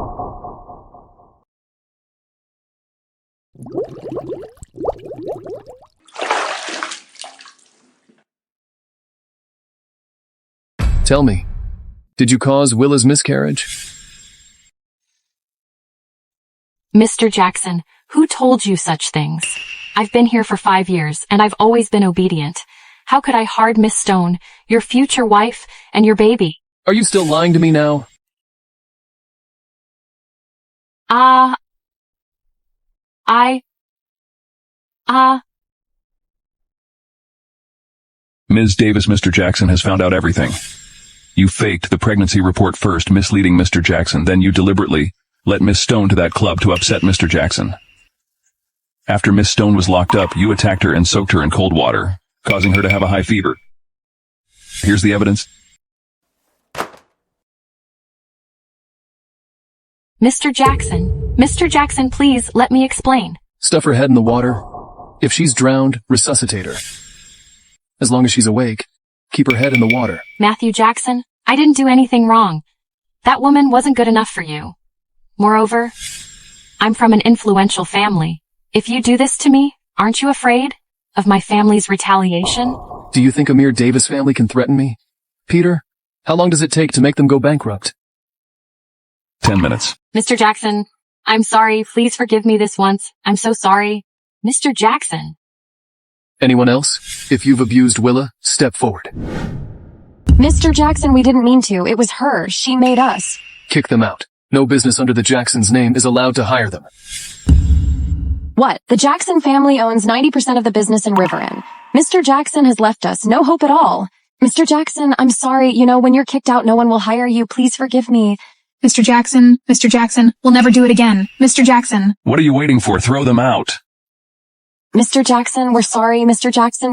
Speaker 2: Tell me, did you cause Willa's miscarriage?
Speaker 19: Mr. Jackson, Who told you such things? I've been here for 5 years, and I've always been obedient. How could I hard Miss Stone, your future wife, and your baby?
Speaker 2: Are you still lying to me now?
Speaker 1: Ms. Davis, Mr. Jackson has found out everything. You faked the pregnancy report first, misleading Mr. Jackson, then you deliberately let Miss Stone to that club to upset Mr. Jackson. After Miss Stone was locked up, you attacked her and soaked her in cold water, causing her to have a high fever. Here's the evidence.
Speaker 19: Mr. Jackson, please let me explain.
Speaker 2: Stuff her head in the water. If she's drowned, resuscitate her. As long as she's awake, keep her head in the water.
Speaker 19: Matthew Jackson, I didn't do anything wrong. That woman wasn't good enough for you. Moreover, I'm from an influential family. If you do this to me, aren't you afraid of my family's retaliation?
Speaker 2: Do you think a mere Davis family can threaten me? Peter, how long does it take to make them go bankrupt?
Speaker 1: 10 minutes.
Speaker 19: Mr. Jackson, I'm sorry. Please forgive me this once. I'm so sorry. Mr. Jackson.
Speaker 2: Anyone else? If you've abused Willa, step forward.
Speaker 4: Mr. Jackson, we didn't mean to. It was her. She made us.
Speaker 2: Kick them out. No business under the Jackson's name is allowed to hire them.
Speaker 4: What? The Jackson family owns 90% of the business in River Inn. Mr. Jackson has left us. No hope at all. Mr. Jackson, I'm sorry. You know, when you're kicked out, no one will hire you. Please forgive me.
Speaker 16: Mr. Jackson, we'll never do it again. Mr. Jackson.
Speaker 1: What are you waiting for? Throw them out.
Speaker 4: Mr. Jackson, we're sorry. Mr. Jackson.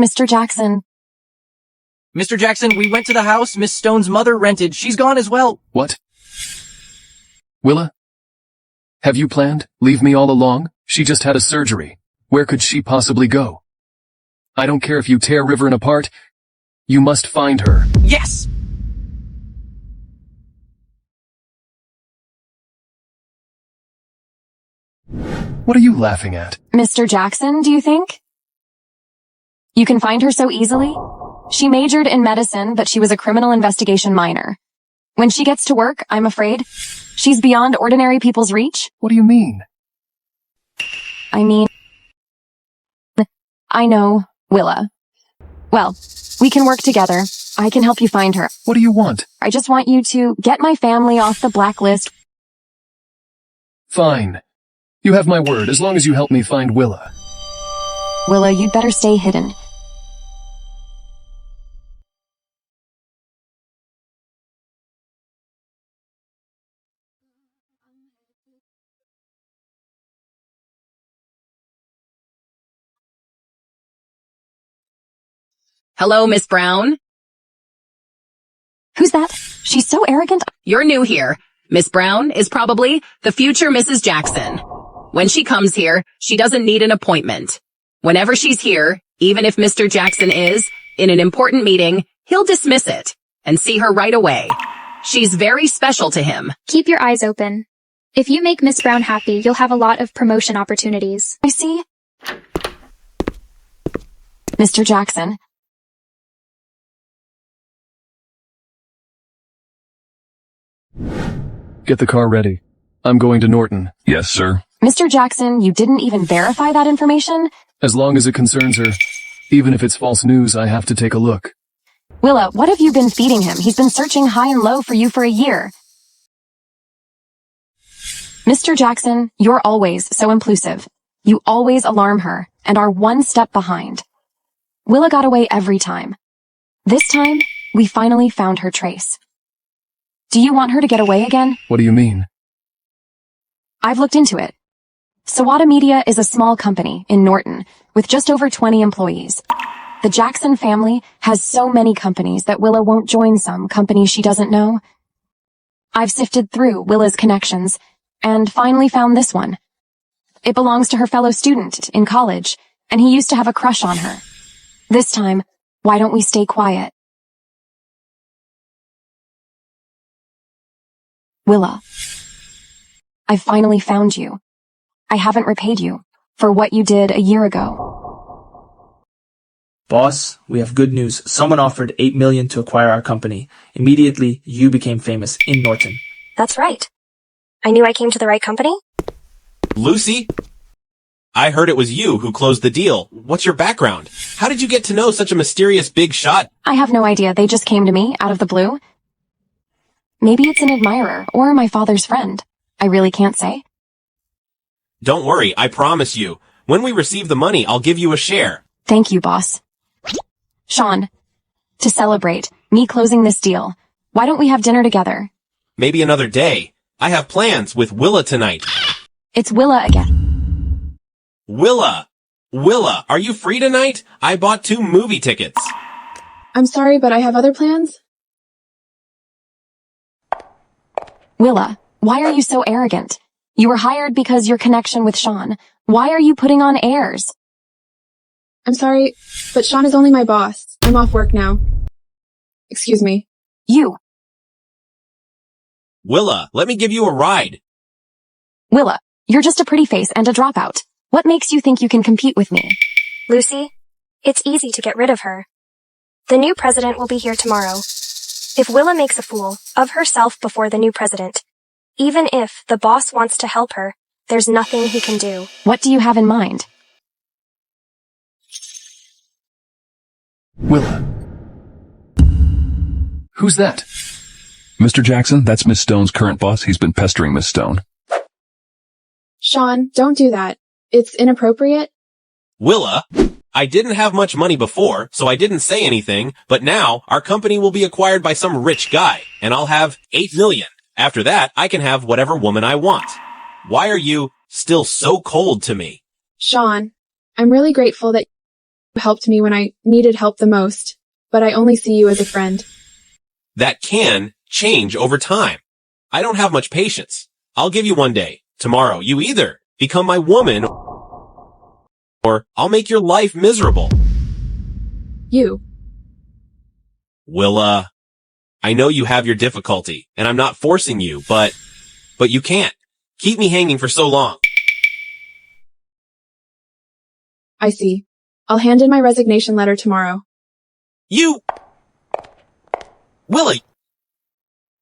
Speaker 18: Mr. Jackson, we went to the house Miss Stone's mother rented. She's gone as well.
Speaker 2: What? Willa? Have you planned? Leave me all along? She just had a surgery. Where could she possibly go? I don't care if you tear River Inn apart. You must find her.
Speaker 18: Yes!
Speaker 2: What are you laughing at?
Speaker 4: Mr. Jackson, do you think? You can find her so easily? She majored in medicine, but she was a criminal investigation minor. When she gets to work, I'm afraid, she's beyond ordinary people's reach.
Speaker 2: What do you mean?
Speaker 4: I know, Willa. Well, we can work together. I can help you find her.
Speaker 2: What do you want?
Speaker 4: I just want you to get my family off the blacklist.
Speaker 2: Fine. You have my word, as long as you help me find Willa.
Speaker 4: Willa, you'd better stay hidden.
Speaker 12: Hello, Miss Brown.
Speaker 4: Who's that? She's so arrogant.
Speaker 12: You're new here. Miss Brown is probably the future Mrs. Jackson. When she comes here, she doesn't need an appointment. Whenever she's here, even if Mr. Jackson is in an important meeting, he'll dismiss it and see her right away. She's very special to him.
Speaker 16: Keep your eyes open. If you make Miss Brown happy, you'll have a lot of promotion opportunities.
Speaker 4: I see. Mr. Jackson.
Speaker 2: Get the car ready. I'm going to Norton.
Speaker 1: Yes, sir.
Speaker 4: Mr. Jackson, you didn't even verify that information?
Speaker 2: As long as it concerns her. Even if it's false news, I have to take a look.
Speaker 4: Willa, what have you been feeding him? He's been searching high and low for you for a year. Mr. Jackson, you're always so impulsive. You always alarm her and are one step behind. Willa got away every time. This time, we finally found her trace. Do you want her to get away again?
Speaker 2: What do you mean?
Speaker 4: I've looked into it. Sawada Media is a small company in Norton with just over 20 employees. The Jackson family has so many companies that Willa won't join some companies she doesn't know. I've sifted through Willa's connections and finally found this one. It belongs to her fellow student in college, and he used to have a crush on her. This time, why don't we stay quiet? Willa, I've finally found you. I haven't repaid you for what you did a year ago.
Speaker 8: Boss, we have good news. Someone offered $8 million to acquire our company. Immediately, you became famous in Norton.
Speaker 10: That's right. I knew I came to the right company.
Speaker 20: Lucy? I heard it was you who closed the deal. What's your background? How did you get to know such a mysterious big shot?
Speaker 4: I have no idea. They just came to me out of the blue. Maybe it's an admirer or my father's friend. I really can't say.
Speaker 20: Don't worry, I promise you. When we receive the money, I'll give you a share.
Speaker 4: Thank you, boss. Sean, to celebrate me closing this deal, why don't we have dinner together?
Speaker 20: Maybe another day. I have plans with Willa tonight.
Speaker 4: It's Willa again.
Speaker 20: Willa! Willa, are you free tonight? I bought 2 movie tickets.
Speaker 3: I'm sorry, but I have other plans.
Speaker 4: Willa, why are you so arrogant? You were hired because your connection with Sean. Why are you putting on airs?
Speaker 3: I'm sorry, but Sean is only my boss. I'm off work now. Excuse me.
Speaker 4: You.
Speaker 20: Willa, let me give you a ride.
Speaker 4: Willa, you're just a pretty face and a dropout. What makes you think you can compete with me?
Speaker 16: Lucy, it's easy to get rid of her. The new president will be here tomorrow. If Willa makes a fool of herself before the new president, even if the boss wants to help her, there's nothing he can do.
Speaker 4: What do you have in mind?
Speaker 2: Willa. Who's that?
Speaker 1: Mr. Jackson, that's Miss Stone's current boss. He's been pestering Miss Stone.
Speaker 3: Sean, don't do that. It's inappropriate.
Speaker 20: Willa, I didn't have much money before, so I didn't say anything, but now our company will be acquired by some rich guy, and I'll have 8 million. After that, I can have whatever woman I want. Why are you still so cold to me?
Speaker 3: Sean, I'm really grateful that you helped me when I needed help the most, but I only see you as a friend.
Speaker 20: That can change over time. I don't have much patience. I'll give you one day. Tomorrow, you either become my woman or I'll make your life miserable.
Speaker 3: You.
Speaker 20: Willa, I know you have your difficulty, and I'm not forcing you, but you can't. Keep me hanging for so long.
Speaker 3: I see. I'll hand in my resignation letter tomorrow.
Speaker 20: Willa,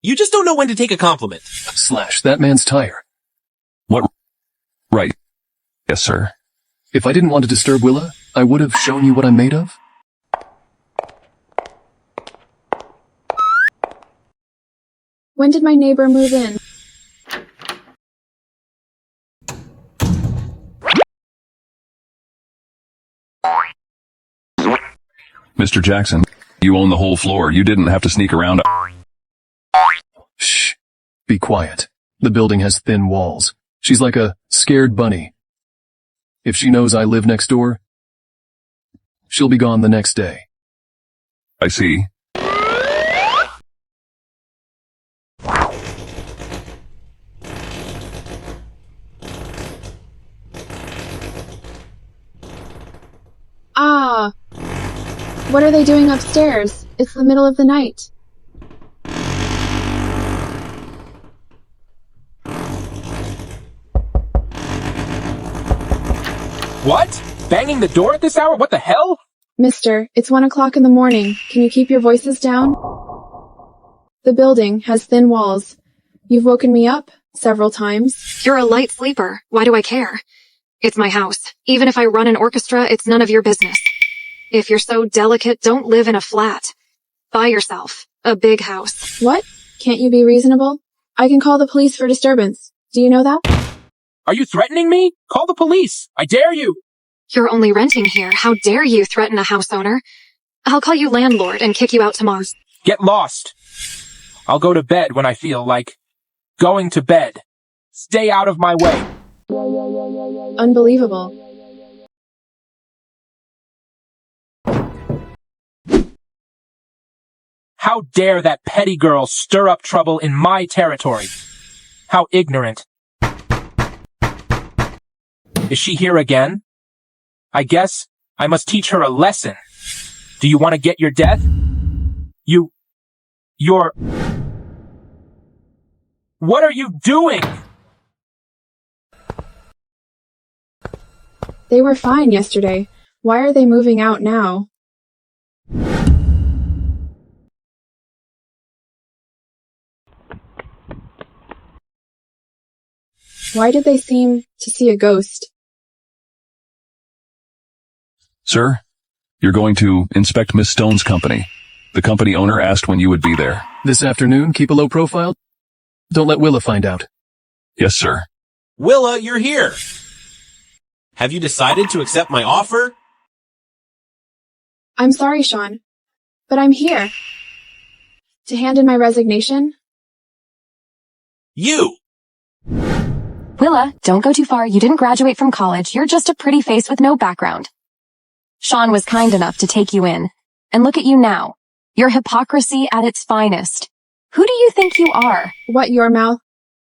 Speaker 20: you just don't know when to take a compliment.
Speaker 2: Slash that man's tire.
Speaker 1: What? Right. Yes, sir.
Speaker 2: If I didn't want to disturb Willa, I would have shown you what I'm made of.
Speaker 3: When did my neighbor move in?
Speaker 1: Mr. Jackson, you own the whole floor. You didn't have to sneak around.
Speaker 2: Shh. Be quiet. The building has thin walls. She's like a scared bunny. If she knows I live next door, she'll be gone the next day.
Speaker 1: I see.
Speaker 3: Ah! What are they doing upstairs? It's the middle of the night.
Speaker 5: What? Banging the door at this hour? What the hell?
Speaker 3: Mister, it's 1 o'clock in the morning. Can you keep your voices down? The building has thin walls. You've woken me up several times.
Speaker 4: You're a light sleeper. Why do I care? It's my house. Even if I run an orchestra, it's none of your business. If you're so delicate, don't live in a flat. Buy yourself a big house.
Speaker 3: What? Can't you be reasonable? I can call the police for disturbance. Do you know that?
Speaker 5: Are you threatening me? Call the police. I dare you.
Speaker 4: You're only renting here. How dare you threaten a house owner? I'll call you landlord and kick you out tomorrow.
Speaker 5: Get lost. I'll go to bed when I feel like going to bed. Stay out of my way.
Speaker 3: Unbelievable.
Speaker 5: How dare that petty girl stir up trouble in my territory? How ignorant. Is she here again? I guess I must teach her a lesson. Do you want to get your death? You're... What are you doing?
Speaker 3: They were fine yesterday. Why are they moving out now? Why did they seem to see a ghost?
Speaker 1: Sir, you're going to inspect Miss Stone's company. The company owner asked when you would be there.
Speaker 2: This afternoon, keep a low profile. Don't let Willa find out.
Speaker 1: Yes, sir.
Speaker 20: Willa, you're here. Have you decided to accept my offer?
Speaker 3: I'm sorry, Sean, but I'm here. To hand in my resignation?
Speaker 20: You!
Speaker 4: Willa, don't go too far. You didn't graduate from college. You're just a pretty face with no background. Sean was kind enough to take you in. And look at you now. You're hypocrisy at its finest. Who do you think you are?
Speaker 3: What, your mouth?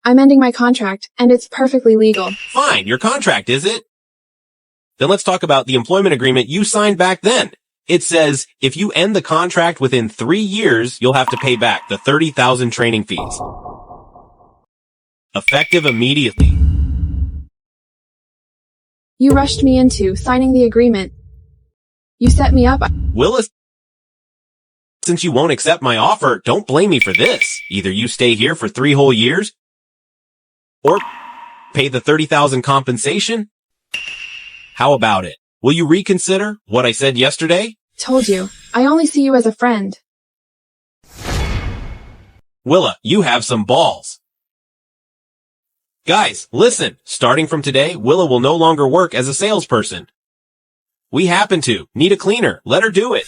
Speaker 3: I'm ending my contract, and it's perfectly legal.
Speaker 20: Fine, your contract, is it? Then let's talk about the employment agreement you signed back then. It says, if you end the contract within 3 years, you'll have to pay back the 30,000 training fees. Effective immediately.
Speaker 3: You rushed me into signing the agreement. You set me up.
Speaker 20: Willis, since you won't accept my offer, don't blame me for this. Either you stay here for 3 whole years, or pay the 30,000 compensation. How about it? Will you reconsider what I said yesterday?
Speaker 3: Told you. I only see you as a friend.
Speaker 20: Willa, you have some balls. Guys, listen. Starting from today, Willa will no longer work as a salesperson. We happen to need a cleaner. Let her do it.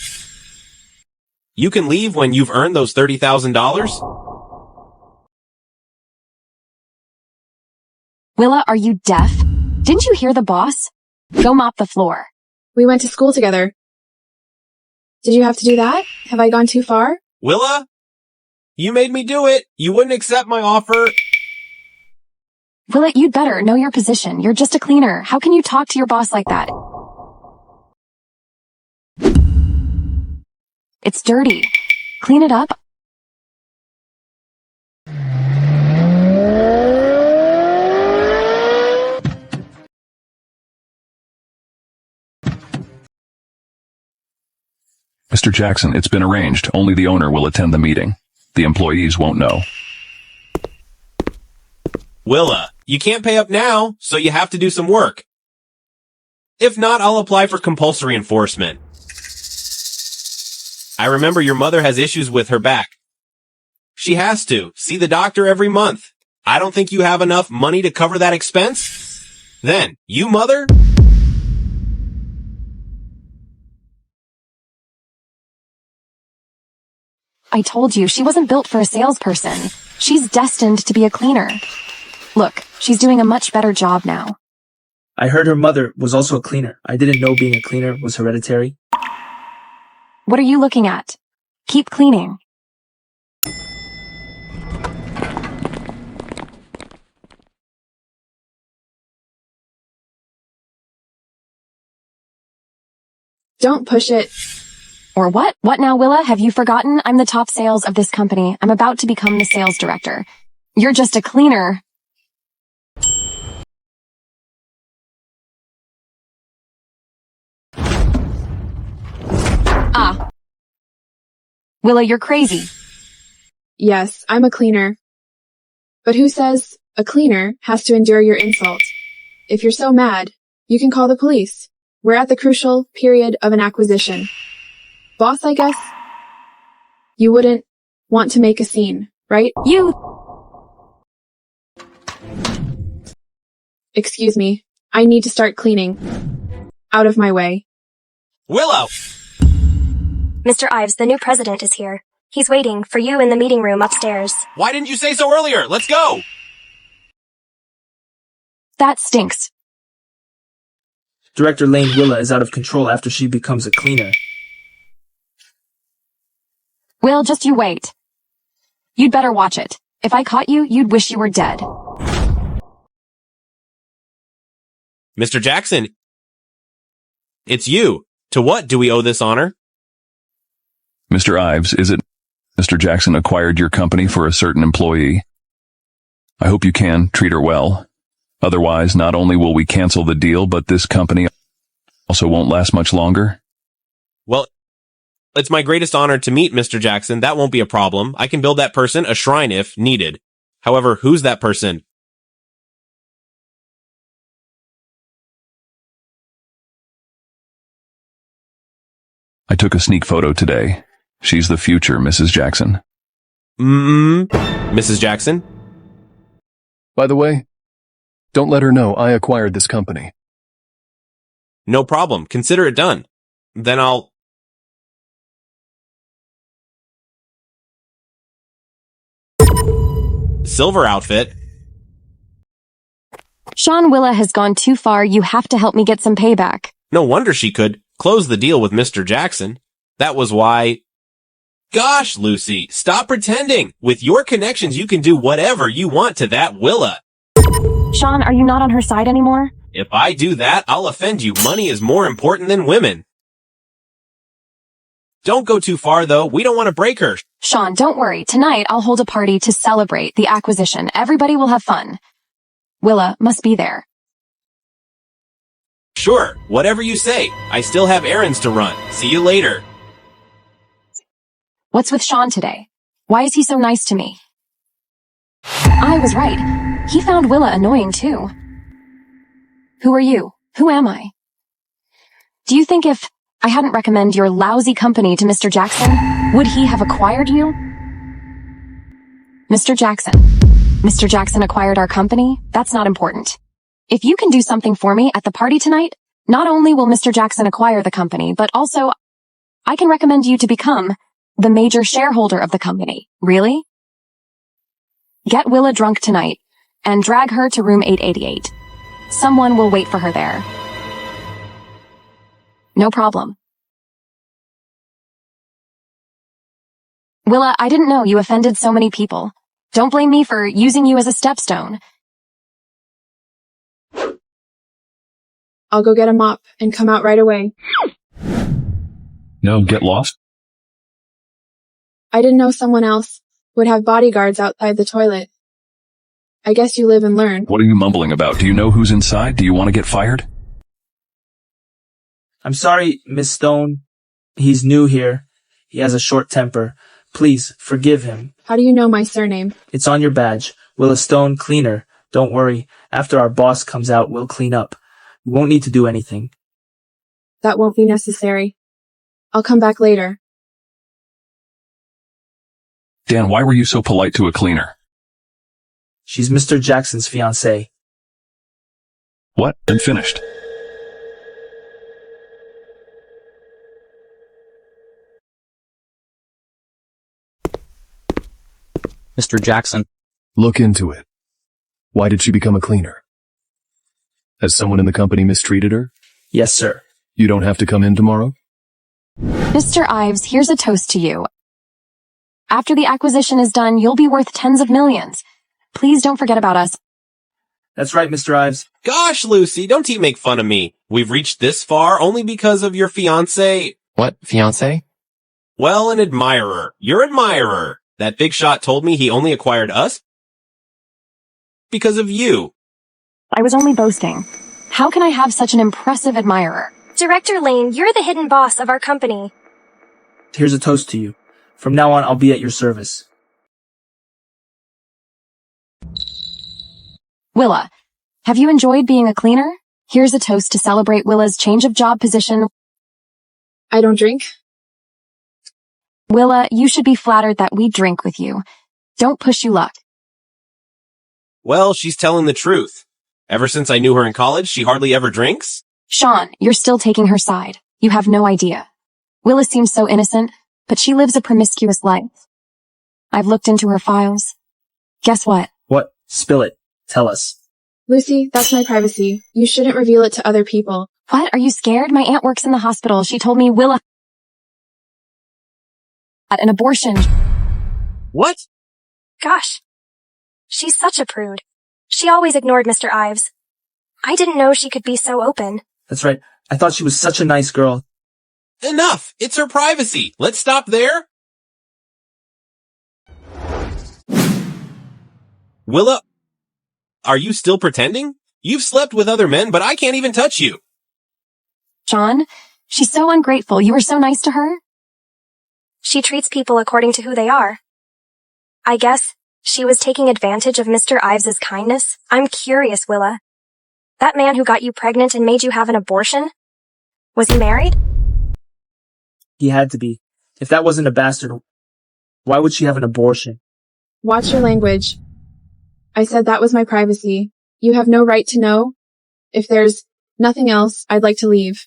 Speaker 20: You can leave when you've earned those $30,000.
Speaker 4: Willa, are you deaf? Didn't you hear the boss? Go mop the floor.
Speaker 3: We went to school together. Did you have to do that? Have I gone too far?
Speaker 20: Willa, you made me do it. You wouldn't accept my offer.
Speaker 4: Willa, you'd better know your position. You're just a cleaner. How can you talk to your boss like that? It's dirty. Clean it up.
Speaker 1: Mr. Jackson, it's been arranged. Only the owner will attend the meeting. The employees won't know.
Speaker 20: Willa, you can't pay up now, so you have to do some work. If not, I'll apply for compulsory enforcement. I remember your mother has issues with her back. She has to see the doctor every month. I don't think you have enough money to cover that expense. Then, you mother?
Speaker 4: I told you, she wasn't built for a salesperson. She's destined to be a cleaner. Look, she's doing a much better job now.
Speaker 8: I heard her mother was also a cleaner. I didn't know being a cleaner was hereditary.
Speaker 4: What are you looking at? Keep cleaning.
Speaker 3: Don't push it.
Speaker 4: Or what? What now, Willa? Have you forgotten? I'm the top sales of this company. I'm about to become the sales director. You're just a cleaner. Ah. Willa, you're crazy.
Speaker 3: Yes, I'm a cleaner. But who says a cleaner has to endure your insult? If you're so mad, you can call the police. We're at the crucial period of an acquisition. Boss, I guess? You wouldn't want to make a scene, right? Excuse me. I need to start cleaning. Out of my way.
Speaker 20: Willow!
Speaker 16: Mr. Ives, the new president is here. He's waiting for you in the meeting room upstairs.
Speaker 20: Why didn't you say so earlier? Let's go!
Speaker 4: That stinks.
Speaker 8: Director Lane Willa is out of control after she becomes a cleaner.
Speaker 4: Will, just you wait. You'd better watch it. If I caught you, you'd wish you were dead.
Speaker 20: Mr. Jackson, it's you. To what do we owe this honor?
Speaker 1: Mr. Ives, is it Mr. Jackson acquired your company for a certain employee? I hope you can treat her well. Otherwise, not only will we cancel the deal, but this company also won't last much longer.
Speaker 20: Well, it's my greatest honor to meet Mr. Jackson. That won't be a problem. I can build that person a shrine if needed. However, who's that person?
Speaker 1: I took a sneak photo today. She's the future Mrs. Jackson.
Speaker 20: Mrs. Jackson?
Speaker 2: By the way, don't let her know I acquired this company.
Speaker 20: No problem. Consider it done. Then I'll... Silver outfit?
Speaker 4: Sean, Willa has gone too far. You have to help me get some payback.
Speaker 20: No wonder she could close the deal with Mr. Jackson. That was why... Gosh, Lucy, stop pretending. With your connections, you can do whatever you want to that Willa.
Speaker 4: Sean, are you not on her side anymore?
Speaker 20: If I do that, I'll offend you. Money is more important than women. Don't go too far, though. We don't want to break her.
Speaker 4: Sean, don't worry. Tonight, I'll hold a party to celebrate the acquisition. Everybody will have fun. Willa must be there.
Speaker 20: Sure, whatever you say. I still have errands to run. See you later.
Speaker 4: What's with Sean today? Why is he so nice to me? I was right. He found Willa annoying too. Who are you? Who am I? Do you think if I hadn't recommended your lousy company to Mr. Jackson, would he have acquired you? Mr. Jackson. Mr. Jackson acquired our company? That's not important. If you can do something for me at the party tonight, not only will Mr. Jackson acquire the company, but also I can recommend you to become the major shareholder of the company. Really? Get Willa drunk tonight and drag her to room 888. Someone will wait for her there. No problem. Willa, I didn't know you offended so many people. Don't blame me for using you as a stepstone.
Speaker 3: I'll go get a mop and come out right away.
Speaker 1: No, get lost?
Speaker 3: I didn't know someone else would have bodyguards outside the toilet. I guess you live and learn.
Speaker 1: What are you mumbling about? Do you know who's inside? Do you want to get fired?
Speaker 8: I'm sorry, Miss Stone. He's new here. He has a short temper. Please, forgive him.
Speaker 3: How do you know my surname?
Speaker 8: It's on your badge. Willa Stone, cleaner. Don't worry. After our boss comes out, we'll clean up. You won't need to do anything.
Speaker 3: That won't be necessary. I'll come back later.
Speaker 1: Dan, why were you so polite to a cleaner?
Speaker 8: She's Mr. Jackson's fiancée.
Speaker 1: What? And finished.
Speaker 21: Mr. Jackson.
Speaker 2: Look into it. Why did she become a cleaner? Has someone in the company mistreated her?
Speaker 8: Yes, sir.
Speaker 2: You don't have to come in tomorrow?
Speaker 4: Mr. Ives, here's a toast to you. After the acquisition is done, you'll be worth tens of millions. Please don't forget about us.
Speaker 8: That's right, Mr. Ives.
Speaker 20: Gosh, Lucy, don't you make fun of me. We've reached this far only because of your fiancé.
Speaker 11: What, fiancé?
Speaker 20: Well, an admirer. Your admirer. That big shot told me he only acquired us because of you.
Speaker 4: I was only boasting. How can I have such an impressive admirer?
Speaker 16: Director Lane, you're the hidden boss of our company.
Speaker 8: Here's a toast to you. From now on, I'll be at your service.
Speaker 4: Willa, have you enjoyed being a cleaner? Here's a toast to celebrate Willa's change of job position.
Speaker 3: I don't drink.
Speaker 4: Willa, you should be flattered that we drink with you. Don't push your luck.
Speaker 20: Well, she's telling the truth. Ever since I knew her in college, she hardly ever drinks.
Speaker 4: Sean, you're still taking her side. You have no idea. Willa seems so innocent, but she lives a promiscuous life. I've looked into her files. Guess what?
Speaker 8: What? Spill it. Tell us.
Speaker 3: Lucy, that's my privacy. You shouldn't reveal it to other people.
Speaker 4: What? Are you scared? My aunt works in the hospital. She told me Willa had an abortion.
Speaker 20: What?
Speaker 16: Gosh. She's such a prude. She always ignored Mr. Ives. I didn't know she could be so open.
Speaker 8: That's right. I thought she was such a nice girl.
Speaker 20: Enough! It's her privacy. Let's stop there. Willa, are you still pretending? You've slept with other men, but I can't even touch you.
Speaker 4: Sean, she's so ungrateful. You were so nice to her.
Speaker 16: She treats people according to who they are. I guess she was taking advantage of Mr. Ives's kindness. I'm curious, Willa. That man who got you pregnant and made you have an abortion? Was he married?
Speaker 8: He had to be. If that wasn't a bastard, why would she have an abortion?
Speaker 3: Watch your language. I said that was my privacy. You have no right to know. If there's nothing else, I'd like to leave.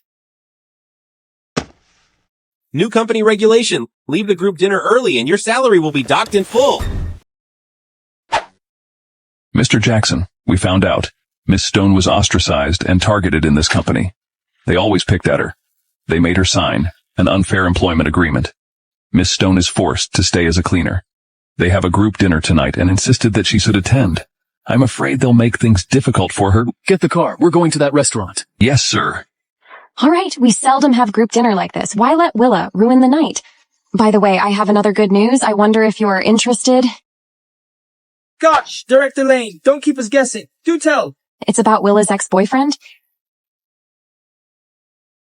Speaker 20: New company regulation. Leave the group dinner early and your salary will be docked in full.
Speaker 1: Mr. Jackson, we found out. Miss Stone was ostracized and targeted in this company. They always picked at her. They made her sign an unfair employment agreement. Miss Stone is forced to stay as a cleaner. They have a group dinner tonight and insisted that she should attend. I'm afraid they'll make things difficult for her.
Speaker 2: Get the car. We're going to that restaurant.
Speaker 1: Yes, sir.
Speaker 4: All right, we seldom have group dinner like this. Why let Willa ruin the night? By the way, I have another good news. I wonder if you're interested.
Speaker 8: Gosh, Director Lane, don't keep us guessing. Do tell.
Speaker 4: It's about Willa's ex-boyfriend.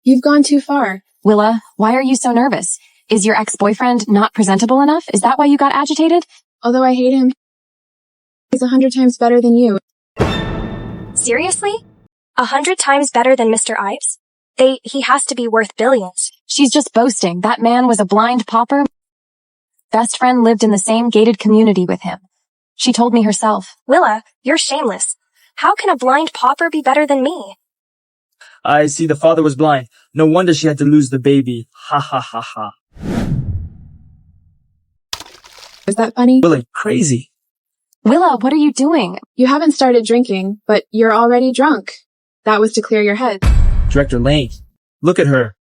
Speaker 3: You've gone too far.
Speaker 4: Willa, why are you so nervous? Is your ex-boyfriend not presentable enough? Is that why you got agitated?
Speaker 3: Although I hate him, he's 100 times better than you.
Speaker 16: Seriously? 100 times better than Mr. Ives? He has to be worth billions.
Speaker 4: She's just boasting. That man was a blind pauper. Best friend lived in the same gated community with him. She told me herself.
Speaker 16: Willa, you're shameless. How can a blind pauper be better than me?
Speaker 8: I see the father was blind. No wonder she had to lose the baby. Ha ha ha ha.
Speaker 3: Is that funny?
Speaker 8: Willa, crazy.
Speaker 4: Willa, what are you doing?
Speaker 3: You haven't started drinking, but you're already drunk. That was to clear your head.
Speaker 8: Director Lane, look at her.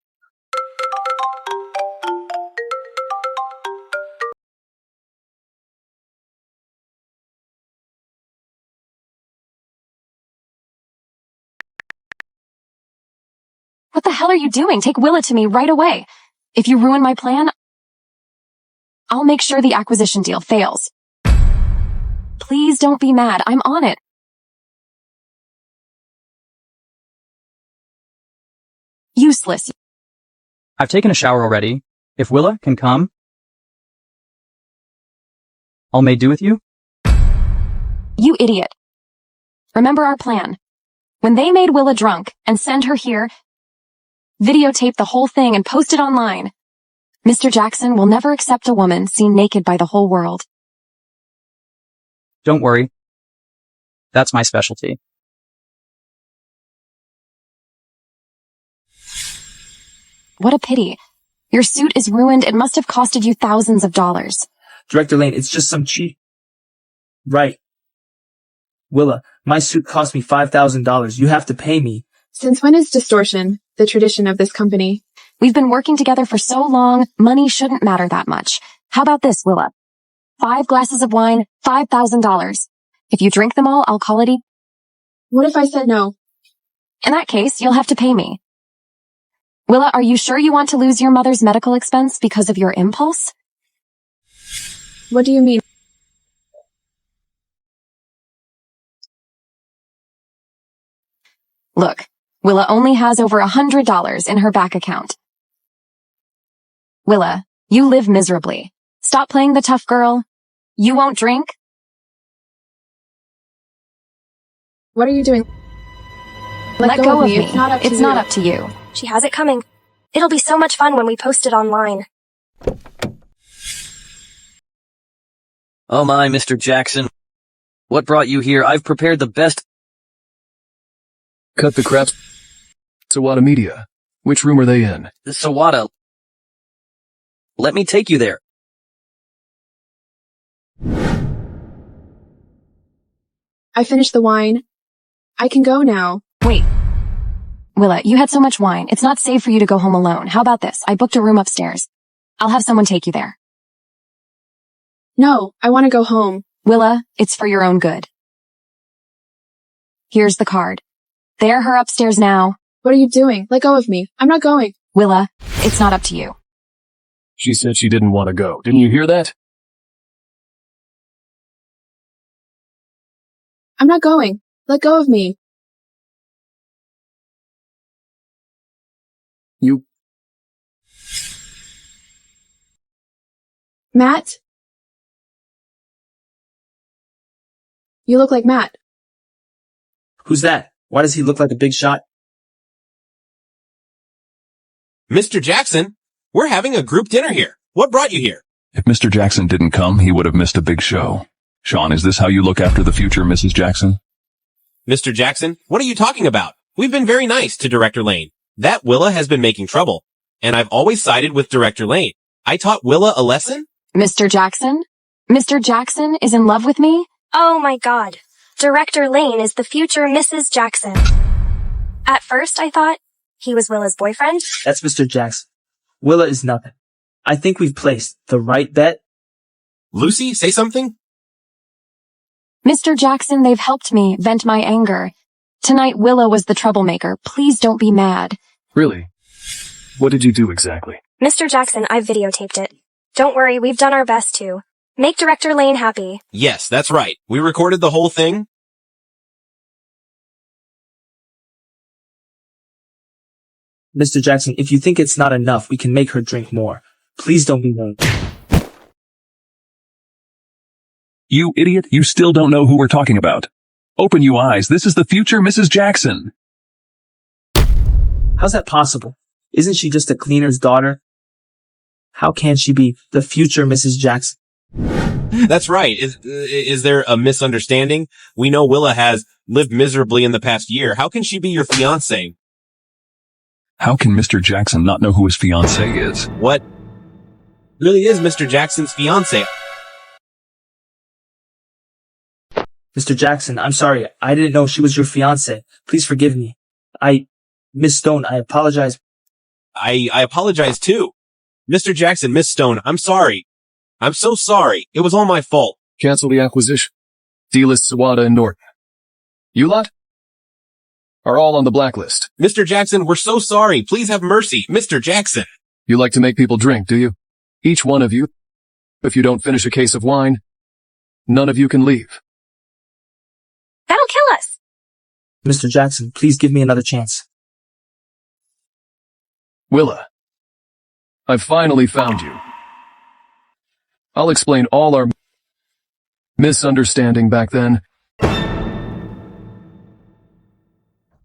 Speaker 4: What the hell are you doing? Take Willa to me right away. If you ruin my plan, I'll make sure the acquisition deal fails. Please don't be mad. I'm on it. Useless.
Speaker 21: I've taken a shower already. If Willa can come, I'll make do with you.
Speaker 4: You idiot. Remember our plan. When they made Willa drunk and send her here, videotape the whole thing and post it online. Mr. Jackson will never accept a woman seen naked by the whole world.
Speaker 21: Don't worry. That's my specialty.
Speaker 4: What a pity. Your suit is ruined. It must have costed you thousands of dollars.
Speaker 8: Director Lane, it's just some cheap. Right. Willa, my suit cost me $5,000. You have to pay me.
Speaker 3: Since when is distortion the tradition of this company?
Speaker 4: We've been working together for so long, money shouldn't matter that much. How about this, Willa? 5 glasses of wine, $5,000. If you drink them all, I'll call it.
Speaker 3: What if I said no?
Speaker 4: In that case, you'll have to pay me. Willa, are you sure you want to lose your mother's medical expense because of your impulse?
Speaker 3: What do you mean?
Speaker 4: Look, Willa only has over $100 in her bank account. Willa, you live miserably. Stop playing the tough girl. You won't drink?
Speaker 3: What are you doing?
Speaker 4: Let go of me.
Speaker 3: It's not
Speaker 4: up to you.
Speaker 16: She has it coming. It'll be so much fun when we post it online.
Speaker 7: Oh my, Mr. Jackson. What brought you here? I've prepared the best.
Speaker 2: Cut the crap. Sawada Media. Which room are they in?
Speaker 7: Sawada. Let me take you there.
Speaker 3: I finished the wine. I can go now.
Speaker 4: Wait. Willa, you had so much wine. It's not safe for you to go home alone. How about this? I booked a room upstairs. I'll have someone take you there.
Speaker 3: No, I want to go home.
Speaker 4: Willa, it's for your own good. Here's the card. They're her upstairs now.
Speaker 3: What are you doing? Let go of me. I'm not going.
Speaker 4: Willa, it's not up to you.
Speaker 2: She said she didn't want to go. Didn't you hear that?
Speaker 3: I'm not going. Let go of me.
Speaker 2: You...
Speaker 3: Matt? You look like Matt.
Speaker 8: Who's that? Why does he look like a big shot?
Speaker 20: Mr. Jackson, We're having a group dinner here. What brought you here?
Speaker 1: If Mr. Jackson didn't come, he would have missed a big show. Sean, is this how you look after the future Mrs. Jackson?
Speaker 20: Mr. Jackson, what are you talking about? We've been very nice to Director Lane. That Willa has been making trouble, and I've always sided with Director Lane. I taught Willa a lesson?
Speaker 4: Mr. Jackson? Mr. Jackson is in love with me?
Speaker 16: Oh my god. Director Lane is the future Mrs. Jackson. At first, I thought he was Willa's boyfriend.
Speaker 8: That's Mr. Jackson. Willa is nothing. I think we've placed the right bet.
Speaker 20: Lucy, say something?
Speaker 4: Mr. Jackson, they've helped me vent my anger. Tonight, Willa was the troublemaker. Please don't be mad.
Speaker 2: Really? What did you do exactly?
Speaker 16: Mr. Jackson, I've videotaped it. Don't worry, we've done our best to make Director Lane happy.
Speaker 20: Yes, that's right. We recorded the whole thing.
Speaker 8: Mr. Jackson, if you think it's not enough, we can make her drink more. Please don't be mean.
Speaker 1: You idiot, you still don't know who we're talking about. Open you eyes, this is the future Mrs. Jackson.
Speaker 8: How's that possible? Isn't she just a cleaner's daughter? How can she be the future Mrs. Jackson?
Speaker 20: That's right. Is there a misunderstanding? We know Willa has lived miserably in the past year. How can she be your fiancé?
Speaker 1: How can Mr. Jackson not know who his fiancé is?
Speaker 20: What really is Mr. Jackson's fiancé?
Speaker 8: Mr. Jackson, I'm sorry. I didn't know she was your fiancé. Please forgive me. Miss Stone, I apologize.
Speaker 20: I apologize too. Mr. Jackson, Miss Stone, I'm sorry. I'm so sorry. It was all my fault.
Speaker 2: Cancel the acquisition. Delist Sawada and Norton. You lot are all on the blacklist.
Speaker 20: Mr. Jackson, we're so sorry. Please have mercy. Mr. Jackson.
Speaker 2: You like to make people drink, do you? Each one of you. If you don't finish a case of wine, none of you can leave.
Speaker 16: That'll kill us.
Speaker 8: Mr. Jackson, please give me another chance.
Speaker 2: Willa, I've finally found you. I'll explain all our misunderstanding back then.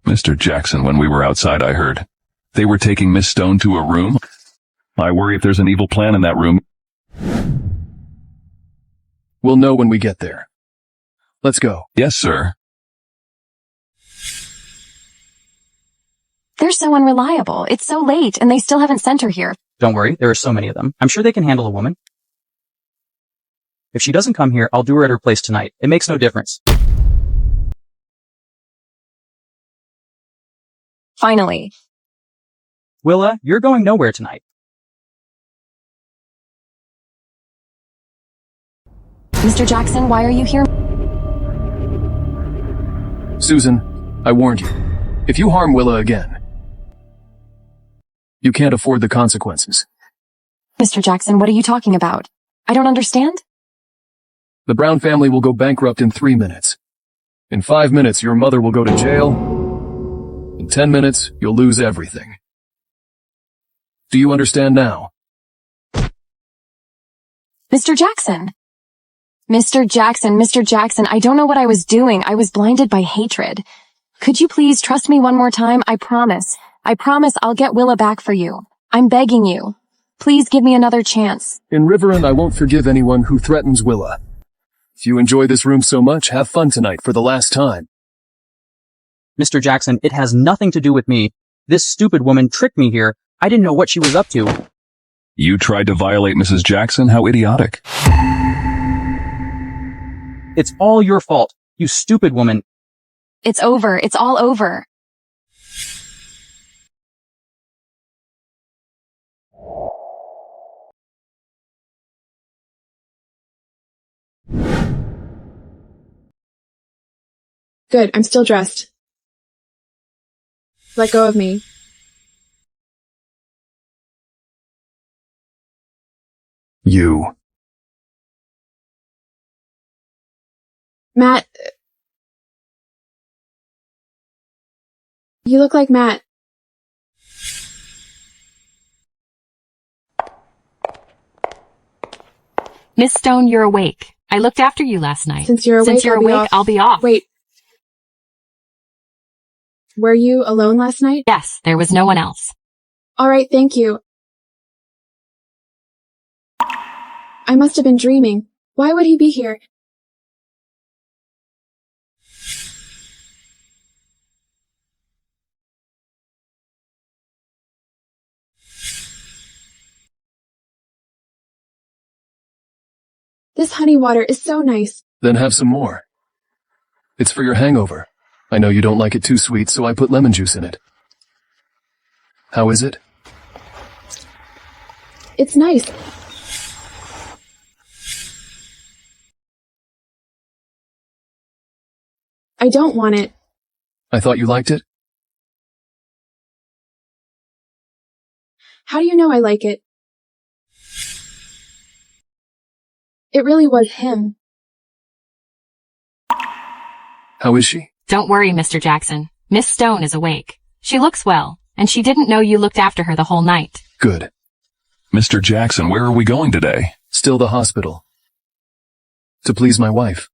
Speaker 1: Mr. Jackson, when we were outside, I heard they were taking Miss Stone to a room. I worry if there's an evil plan in that room.
Speaker 2: We'll know when we get there. Let's go.
Speaker 1: Yes, sir.
Speaker 4: They're so unreliable. It's so late, and they still haven't sent her here.
Speaker 21: Don't worry, there are so many of them. I'm sure they can handle a woman. If she doesn't come here, I'll do her at her place tonight. It makes no difference.
Speaker 4: Finally.
Speaker 21: Willa, you're going nowhere tonight.
Speaker 4: Mr. Jackson, why are you here?
Speaker 2: Susan, I warned you. If you harm Willa again, you can't afford the consequences.
Speaker 4: Mr. Jackson, what are you talking about? I don't understand.
Speaker 2: The Brown family will go bankrupt in 3 minutes. In 5 minutes, your mother will go to jail. In 10 minutes, you'll lose everything. Do you understand now?
Speaker 4: Mr. Jackson. Mr. Jackson, Mr. Jackson, I don't know what I was doing. I was blinded by hatred. Could you please trust me one more time? I promise I'll get Willa back for you. I'm begging you. Please give me another chance.
Speaker 2: In Riverend, I won't forgive anyone who threatens Willa. If you enjoy this room so much, have fun tonight for the last time.
Speaker 21: Mr. Jackson, it has nothing to do with me. This stupid woman tricked me here. I didn't know what she was up to.
Speaker 1: You tried to violate Mrs. Jackson? How idiotic.
Speaker 21: It's all your fault, you stupid woman.
Speaker 4: It's over. It's all over.
Speaker 3: Good, I'm still dressed. Let go of me.
Speaker 2: You.
Speaker 3: Matt. You look like Matt.
Speaker 19: Miss Stone, you're awake. I looked after you last night.
Speaker 3: Since you're awake,
Speaker 19: I'll be off.
Speaker 3: Wait. Were you alone last night?
Speaker 19: Yes, there was no one else.
Speaker 3: All right, thank you. I must have been dreaming. Why would he be here? This honey water is so nice.
Speaker 2: Then have some more. It's for your hangover. I know you don't like it too sweet, so I put lemon juice in it. How is it?
Speaker 3: It's nice. I don't want it.
Speaker 2: I thought you liked it.
Speaker 3: How do you know I like it? It really was him.
Speaker 2: How is she?
Speaker 19: Don't worry, Mr. Jackson. Miss Stone is awake. She looks well, and she didn't know you looked after her the whole night.
Speaker 2: Good.
Speaker 1: Mr. Jackson, where are we going today?
Speaker 2: Still the hospital. To please my wife.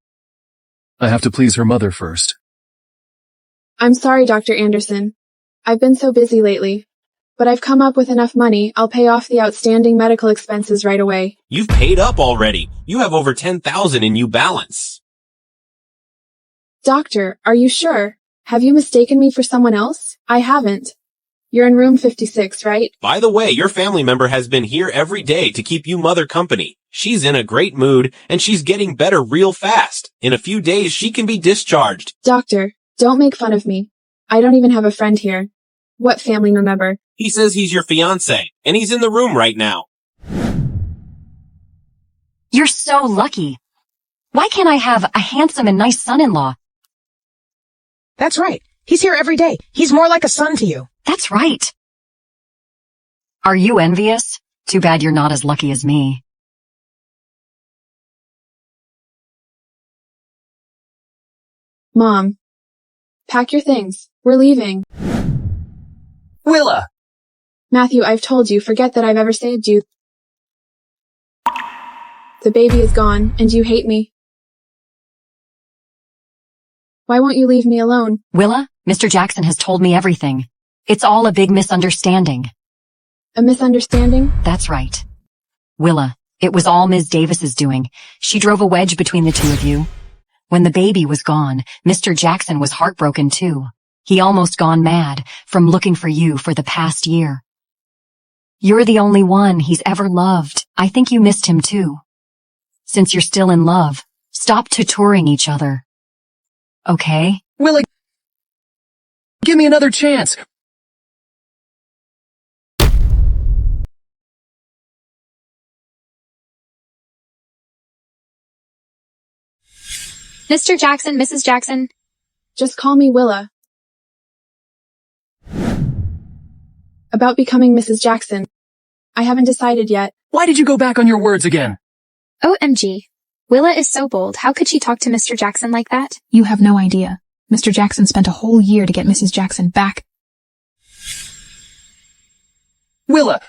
Speaker 2: I have to please her mother first.
Speaker 3: I'm sorry, Dr. Anderson. I've been so busy lately. But I've come up with enough money, I'll pay off the outstanding medical expenses right away.
Speaker 20: You've paid up already. You have over 10,000 in you balance.
Speaker 3: Doctor, are you sure? Have you mistaken me for someone else? I haven't. You're in room 56, right?
Speaker 20: By the way, your family member has been here every day to keep you mother company. She's in a great mood, and she's getting better real fast. In a few days, she can be discharged.
Speaker 3: Doctor, don't make fun of me. I don't even have a friend here. What family member?
Speaker 20: He says he's your fiancé, and he's in the room right now.
Speaker 4: You're so lucky. Why can't I have a handsome and nice son-in-law?
Speaker 13: That's right. He's here every day. He's more like a son to you.
Speaker 4: That's right. Are you envious? Too bad you're not as lucky as me.
Speaker 3: Mom. Pack your things. We're leaving.
Speaker 13: Willa!
Speaker 3: Matthew, I've told you, forget that I've ever saved you. The baby is gone, and you hate me. Why won't you leave me alone?
Speaker 4: Willa, Mr. Jackson has told me everything. It's all a big misunderstanding.
Speaker 3: A misunderstanding?
Speaker 4: That's right. Willa, it was all Ms. Davis's doing. She drove a wedge between the two of you. When the baby was gone, Mr. Jackson was heartbroken too. He almost gone mad from looking for you for the past year. You're the only one he's ever loved. I think you missed him too. Since you're still in love, stop tutoring each other. Okay?
Speaker 13: Willa, give me another chance.
Speaker 16: Mr. Jackson, Mrs. Jackson.
Speaker 3: Just call me Willa. About becoming Mrs. Jackson. I haven't decided yet.
Speaker 13: Why did you go back on your words again?
Speaker 16: OMG. Willa is so bold. How could she talk to Mr. Jackson like that?
Speaker 13: You have no idea. Mr. Jackson spent a whole year to get Mrs. Jackson back. Willa!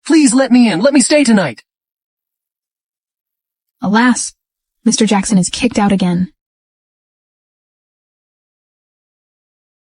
Speaker 13: Please let me in. Let me stay tonight. Alas, Mr. Jackson is kicked out again.